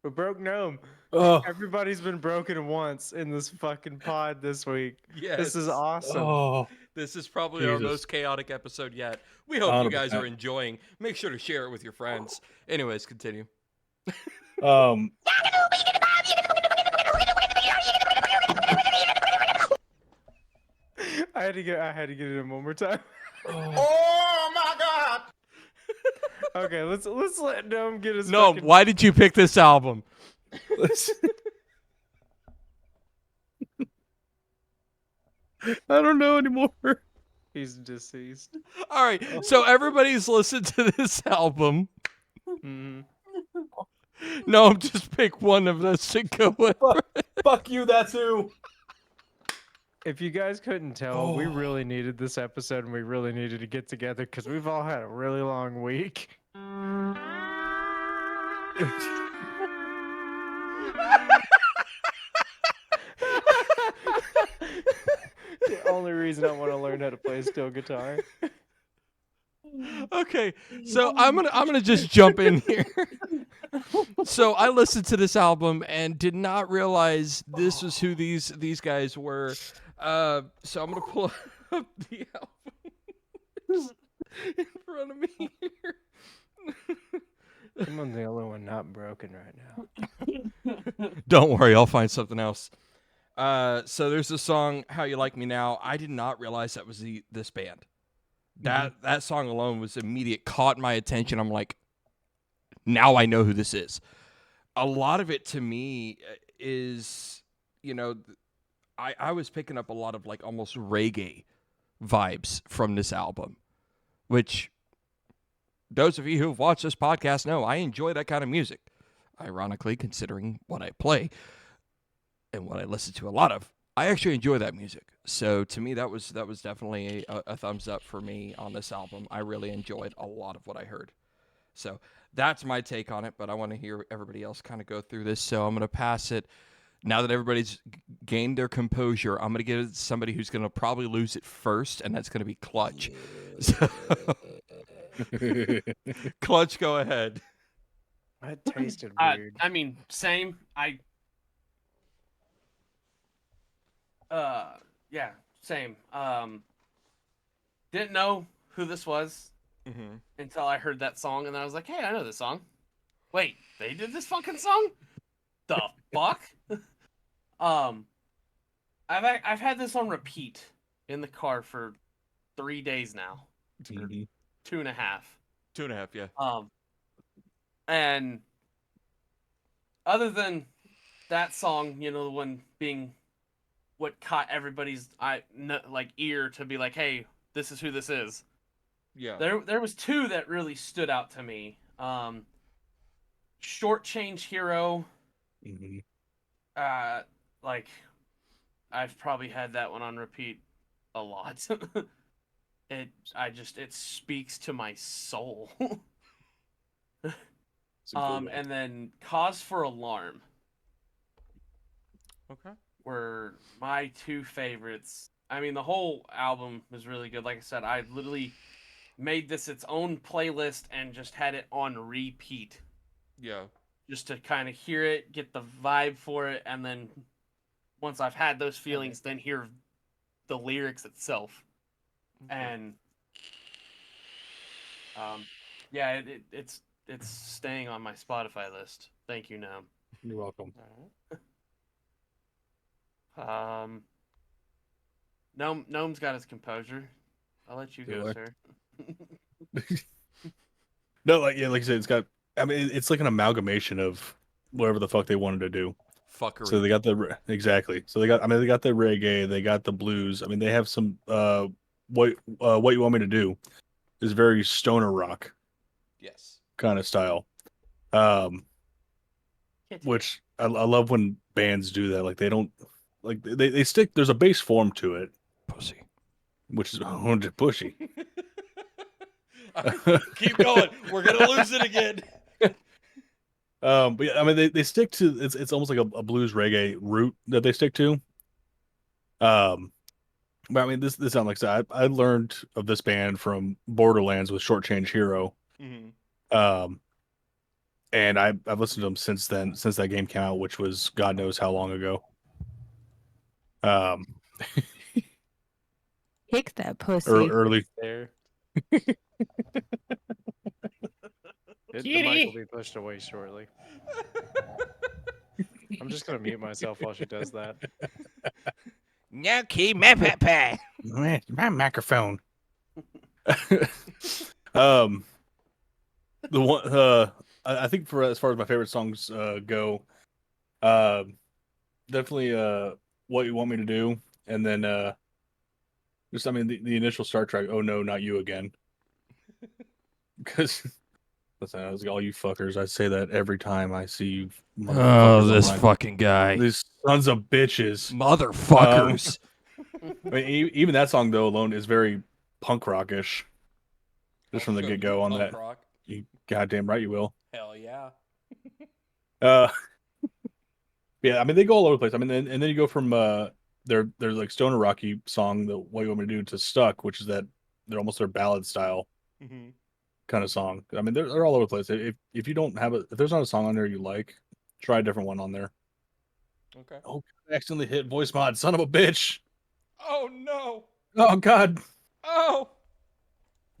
We broke Gnome. Oh. Everybody's been broken once in this fucking pod this week. Yes. This is awesome. Oh. This is probably our most chaotic episode yet. We hope you guys are enjoying. Make sure to share it with your friends. Anyways, continue. I had to get it in one more time. Oh my god! Okay, let's let Gnome get his. No, why did you pick this album? I don't know anymore. He's deceased. All right, so everybody's listened to this album. Mm-hmm. No, just pick one of those to go with. Fuck you, that's who. If you guys couldn't tell, we really needed this episode and we really needed to get together because we've all had a really long week. The only reason I want to learn how to play steel guitar. Okay, so I'm gonna just jump in here. So I listened to this album and did not realize this was who these guys were. So I'm gonna pull up the album in front of me here. I'm the only one not broken right now. Don't worry, I'll find something else. So there's the song "How You Like Me Now." I did not realize that was this band. That song alone was immediate, caught my attention. I'm like, now I know who this is. A lot of it to me is, I was picking up a lot of like almost reggae vibes from this album, which those of you who've watched this podcast know I enjoy that kind of music. Ironically, considering what I play and what I listen to a lot of, I actually enjoy that music. So to me, that was definitely a thumbs up for me on this album. I really enjoyed a lot of what I heard. So that's my take on it, but I want to hear everybody else kind of go through this. So I'm going to pass it. Now that everybody's gained their composure, I'm going to give it to somebody who's going to probably lose it first, and that's going to be Clutch. So, Clutch, go ahead. That tasted weird. I mean, same. Yeah, same. Didn't know who this was until I heard that song, and I was like, "Hey, I know this song." Wait, they did this fucking song? The fuck? I've had this on repeat in the car for 3 days now. 2.5. 2.5, yeah. And other than that song, the one being what caught everybody's ear to be like, hey, this is who this is. Yeah. There was two that really stood out to me. Short Change Hero. I've probably had that one on repeat a lot. It speaks to my soul. And then Cause for Alarm. Okay. Were my two favorites. I mean, the whole album was really good. Like I said, I literally made this its own playlist and just had it on repeat. Yeah. Just to kind of hear it, get the vibe for it, and then once I've had those feelings, then hear the lyrics itself. Okay. And yeah, it's staying on my Spotify list. Thank you, Gnome. You're welcome. Gnome's got his composure. I'll let you go, sir. No, like I said, it's got. I mean, it's like an amalgamation of whatever the fuck they wanted to do. Fuckery. So they got exactly. So they got the reggae, they got the blues. I mean, they have some. What you want me to do is very stoner rock. Yes. Kind of style. Which I love when bands do that. Like they don't. Like they stick. There's a bass form to it. Pussy. Which is pushy. Keep going. We're gonna lose it again. But yeah, I mean they stick to it's almost like a blues reggae route that they stick to. But I mean this sounds like I learned of this band from Borderlands with Short Change Hero. And I've listened to them since then, since that game came out, which was God knows how long ago. Kick that pussy. Early there. The mic will be pushed away shortly. I'm just gonna mute myself while she does that. No, keep my papa. My microphone. The one I think for as far as my favorite songs go, definitely What You Want Me to Do, and then just I mean the initial Star Trek. Oh no, not you again. Because Listen, I was all you fuckers. I say that every time I see you. Oh, motherfuckers this online. fucking guy. These sons of bitches. Motherfuckers. I mean, even that song though alone is very punk rockish. Just from the get go on Punk that. rock. You goddamn right you will. Hell yeah. Yeah, I mean they go all over the place. I mean, and then you go from their like stoner rocky song, the What You Want Me to Do, to Stuck, which is that they're almost their ballad style kind of song. I mean, they're all over the place. If you don't have if there's not a song on there you like, try a different one on there. Okay. Oh, I accidentally hit voice mod, son of a bitch. Oh no. Oh God. Oh.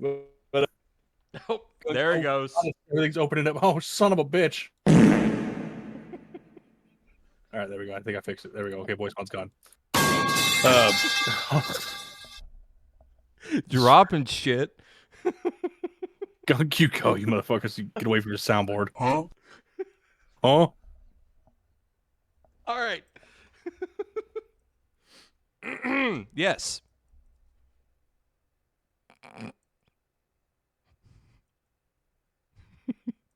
But Oh, there he goes. Everything's opening up. Oh, son of a bitch. All right, there we go. I think I fixed it. There we go. Okay, voice mod's gone. Dropping shit. Gunk you go, you motherfuckers. You get away from your soundboard. Huh? Huh? All right. Yes.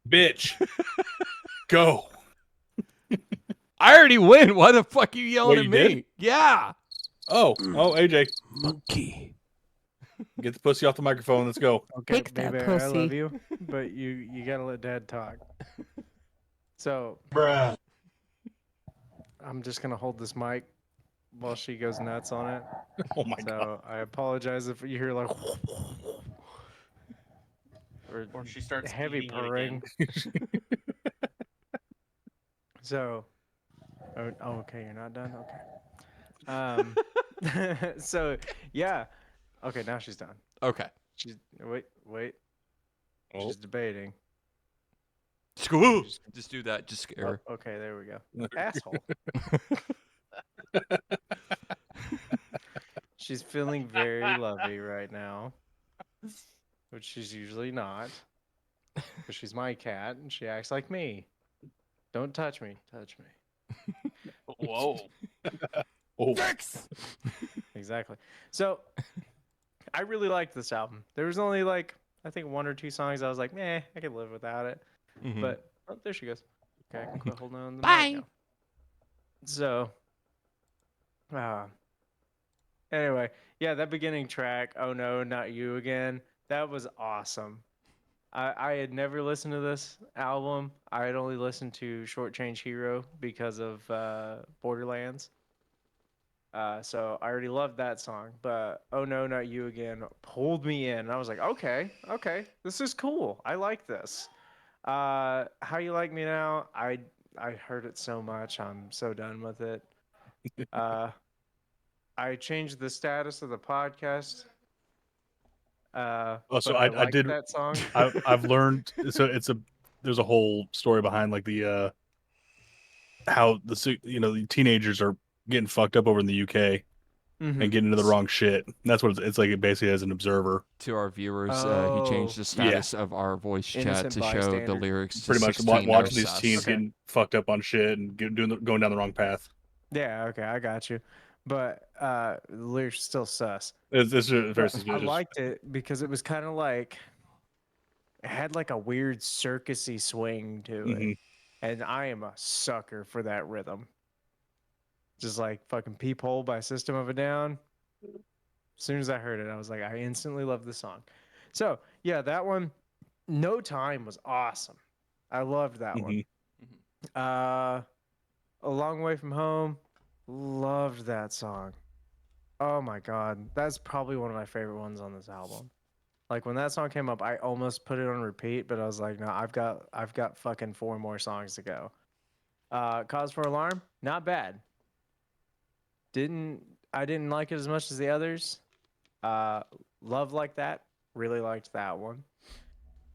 Bitch. Go. I already win. Why the fuck are you yelling What, at you me? did? Yeah. Oh, AJ. Monkey. Get the pussy off the microphone. Let's go. Okay, Fix that baby, I love pussy. you, but you gotta let Dad talk. So, Bruh. I'm just gonna hold this mic while she goes nuts on it. Oh my God. So I apologize if you hear like Or she starts heavy eating it purring. again. So, oh, okay, you're not done. Okay. So yeah, okay, now she's done. Okay. She's wait. Oh. She's debating. School. Just do that. Just scare her. Oh, okay, there we go. Asshole. She's feeling very lovey right now, which she's usually not, because she's my cat and she acts like me. Don't touch me. Touch me. Whoa. Oh. Exactly. So, I really liked this album. There was only like, I think 1 or 2 songs I was like, I could live without it. But, oh, there she goes. Okay, I can quit holding on to the mic now. So, anyway, yeah, that beginning track, Oh No, Not You Again, that was awesome. I had never listened to this album. I had only listened to Short Change Hero because of Borderlands. So I already loved that song, but Oh No, Not You Again pulled me in. And I was like, okay, this is cool. I like this. How You Like Me Now? I heard it so much. I'm so done with it. I changed the status of the podcast. So but I did that song. I've learned. So there's a whole story behind like the how the teenagers are getting fucked up over in the UK and getting into the wrong shit. And that's what it's like. It basically as an observer To our viewers, Oh. he changed the status of our voice chat Innocent to show the bystander. lyrics. To pretty much 16 watching are these sus. teens Okay. getting fucked up on shit and going down the wrong path. Yeah, okay, I got you. But the lyrics are still sus. It's very But I suspicious. liked it because it was kind of like it had like a weird circusy swing to it, Mhm. and I am a sucker for that rhythm. Just like fucking Peephole by System of a Down. As soon as I heard it, I was like, I instantly love the song. So yeah, that one, No Time, was awesome. I loved that one. A Long Way From Home, loved that song. Oh my god, that's probably one of my favorite ones on this album. Like when that song came up, I almost put it on repeat, but I was like, no, I've got fucking 4 more songs to go. Cause for Alarm, not bad. I didn't like it as much as the others. Love Like That, really liked that one.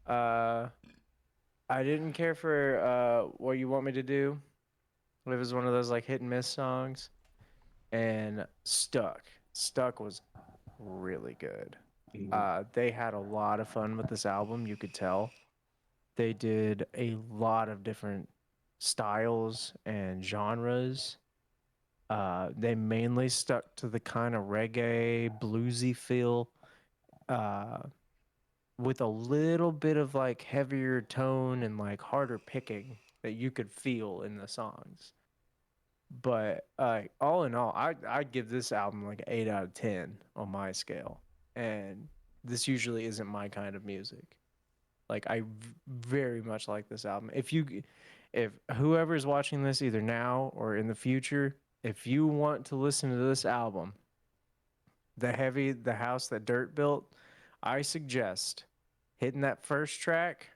I didn't care for What You Want Me to Do. It was one of those like hit and miss songs. And Stuck was really good. They had a lot of fun with this album, you could tell. They did a lot of different styles and genres. They mainly stuck to the kind of reggae, bluesy feel with a little bit of like heavier tone and like harder picking that you could feel in the songs. But all in all, I'd give this album like an 8 out of 10 on my scale. And this usually isn't my kind of music. Like very much like this album. If whoever's watching this either now or in the future, if you want to listen to this album, the house that Dirt built, I suggest hitting that first track,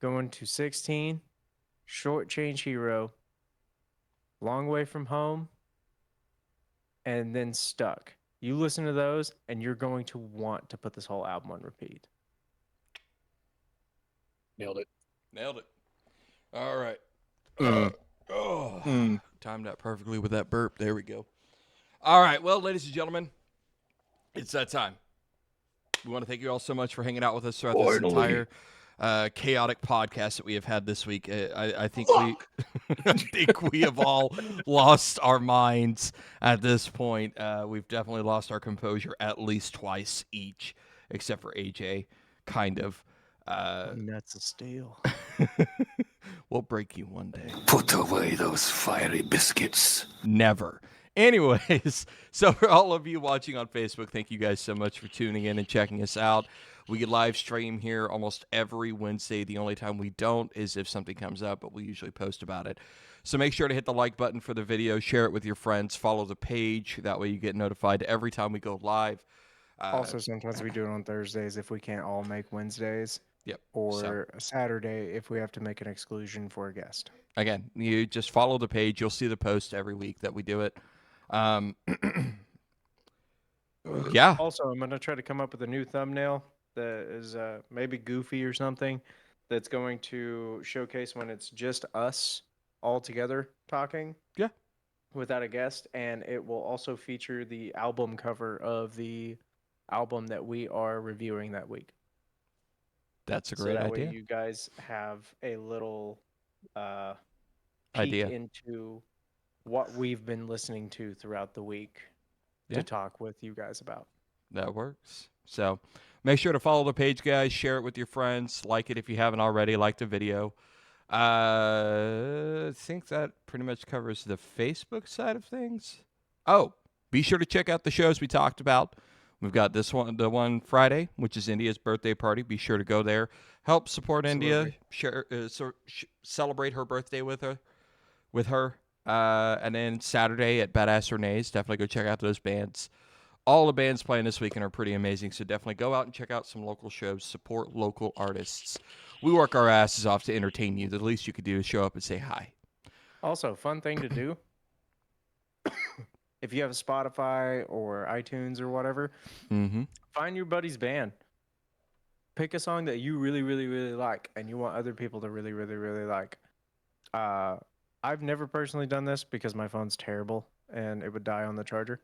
going to 16, Shortchange Hero, Long Way From Home, and then Stuck. You listen to those, and you're going to want to put this whole album on repeat. Nailed it. Nailed it. All right. Timed out perfectly with that burp. There we go. All right. Well, ladies and gentlemen, it's that time. We want to thank you all so much for hanging out with us throughout this entire chaotic podcast that we have had this week. I think we have all lost our minds at this point. We've definitely lost our composure at least twice each, except for AJ, kind of. Nuts of steel. We'll break you one day. Put away those fiery biscuits. Never. Anyways, so for all of you watching on Facebook, thank you guys so much for tuning in and checking us out. We live stream here almost every Wednesday. The only time we don't is if something comes up, but we usually post about it. So make sure to hit the like button for the video, share it with your friends, follow the page. That way you get notified every time we go live. Also, sometimes we do it on Thursdays if we can't all make Wednesdays. Yep. Or Saturday if we have to make an exclusion for a guest. Again, you just follow the page. You'll see the post every week that we do it. Yeah. Also, I'm going to try to come up with a new thumbnail that is maybe goofy or something that's going to showcase when it's just us all together talking. Yeah. Without a guest. And it will also feature the album cover of the album that we are reviewing that week. That's a great so that idea. way you guys have a little peek idea into what we've been listening to throughout the week to talk with you guys about. That works. So make sure to follow the page, guys. Share it with your friends. Like it if you haven't already. Like the video. I think that pretty much covers the Facebook side of things. Oh, be sure to check out the shows we talked about. We've got this one, the one Friday, which is India's birthday party. Be sure to go there. Help support India. Share, celebrate her birthday with her. And then Saturday at Badass Renee's. Definitely go check out those bands. All the bands playing this weekend are pretty amazing. So definitely go out and check out some local shows. Support local artists. We work our asses off to entertain you. The least you could do is show up and say hi. Also, fun thing to do. If you have a Spotify or iTunes or whatever, find your buddy's band. Pick a song that you really, really, really like and you want other people to really, really, really like. I've never personally done this because my phone's terrible and it would die on the charger.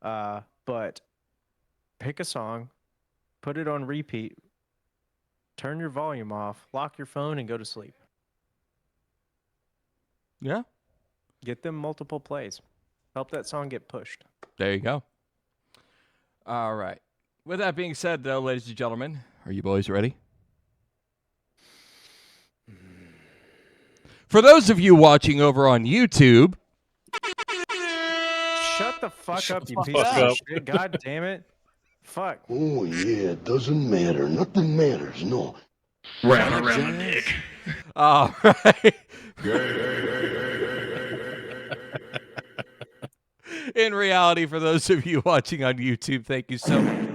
But pick a song, put it on repeat, turn your volume off, lock your phone, and go to sleep. Yeah. Get them multiple plays. Help that song get pushed. There you go. All right. With that being said, though, ladies and gentlemen, are you boys ready? For those of you watching over on YouTube, shut the fuck up, you piece of shit. God damn it. Fuck. Oh, yeah, it doesn't matter. Nothing matters, no. Round around Nick. All right. In reality, for those of you watching on YouTube, thank you so much.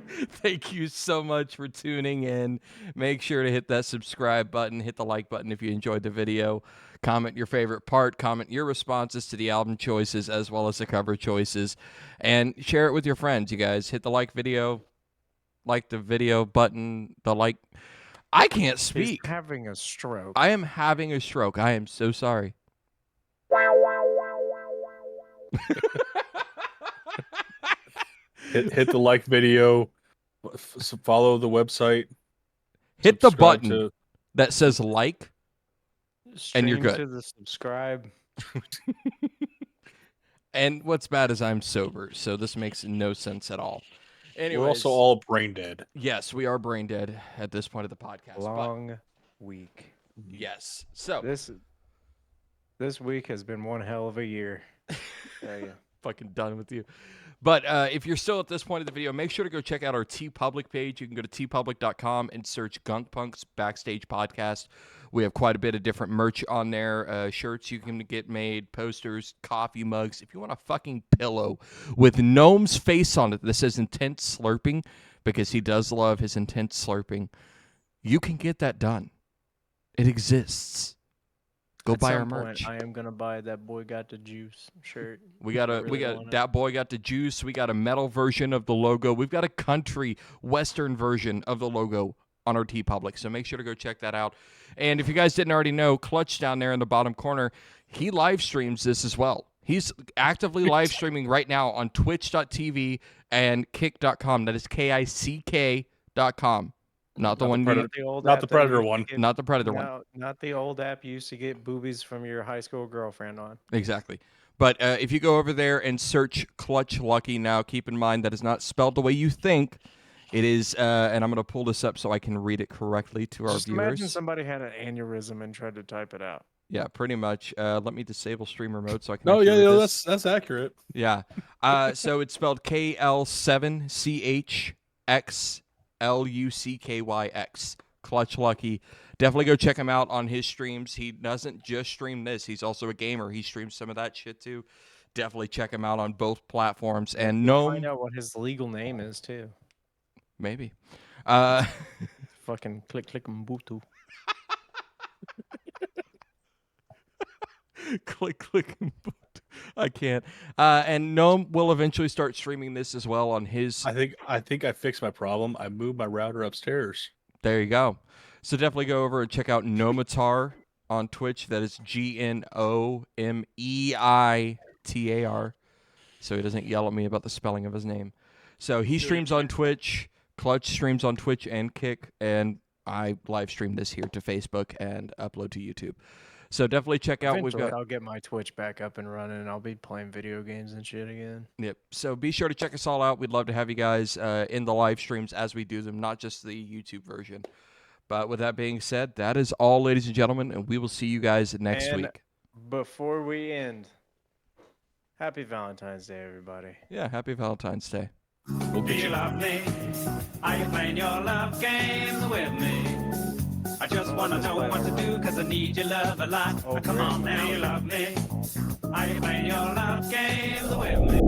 Thank you so much for tuning in. Make sure to hit that subscribe button, hit the like button if you enjoyed the video. Comment your favorite part, comment your responses to the album choices as well as the cover choices, and share it with your friends, you guys. Hit the like video button, the like. I can't speak. He's having a stroke. I am having a stroke. I am so sorry. hit the like video, follow the website, hit the button that says like, and you're good. To the subscribe. And what's bad is I'm sober, so this makes no sense at all. Anyways, we're also all brain dead. Yes, we are brain dead at this point of the podcast. Long week. Yes. So this week has been one hell of a year. Tell you. Fucking done with you. But if you're still at this point of the video, make sure to go check out our TeePublic page. You can go to teepublic.com and search gunkPunk's Backstage Podcast. We have quite a bit of different merch on there. Shirts you can get made, posters, coffee mugs. If you want a fucking pillow with Gnome's face on it that says intense slurping, because he does love his intense slurping, you can get that done. It exists. Go buy our merch. I am gonna buy That Boy Got the Juice shirt. We got That Boy Got the Juice. We got a metal version of the logo. We've got a country western version of the logo on our TeePublic. So make sure to go check that out. And if you guys didn't already know, Clutch down there in the bottom corner, he live streams this as well. He's actively live streaming right now on twitch.tv and kick.com. That is KICK.com. Not the one. Not the Predator one. Not the Predator one. Not the old app you used to get boobies from your high school girlfriend on. Exactly. But if you go over there and search Clutch Lucky now, keep in mind that is not spelled the way you think. It is, and I'm going to pull this up so I can read it correctly to our Just viewers. imagine somebody had an aneurysm and tried to type it out. Yeah, pretty much. Let me disable streamer mode so I can. No, actually read this. That's accurate. Yeah. So it's spelled KL7CHXLUCKYX. Clutch Lucky. Definitely go check him out on his streams. He doesn't just stream this. He's also a gamer. He streams some of that shit too. Definitely check him out on both platforms. And Gnome. Find out what his legal name is too. Maybe. Fucking click Mbutu. click. I can't. And Gnome will eventually start streaming this as well on his. I think I fixed my problem. I moved my router upstairs. There you go. So definitely go over and check out Gnometar on Twitch. That is GNOMEITAR. So he doesn't yell at me about the spelling of his name. So he streams on Twitch. Clutch streams on Twitch and Kick, and I live stream this here to Facebook and upload to YouTube. So definitely check out. Eventually, I'll get my Twitch back up and running, and I'll be playing video games and shit again. Yep. So be sure to check us all out. We'd love to have you guys in the live streams as we do them, not just the YouTube version. But with that being said, that is all, ladies and gentlemen, and we will see you guys next week. Before we end, happy Valentine's Day, everybody. Yeah, happy Valentine's Day. Do you love me? Are you playing your love games with me? I just want to know what to do, cause I need your love a lot. Come on now, you love me. Are you playing your love games with me?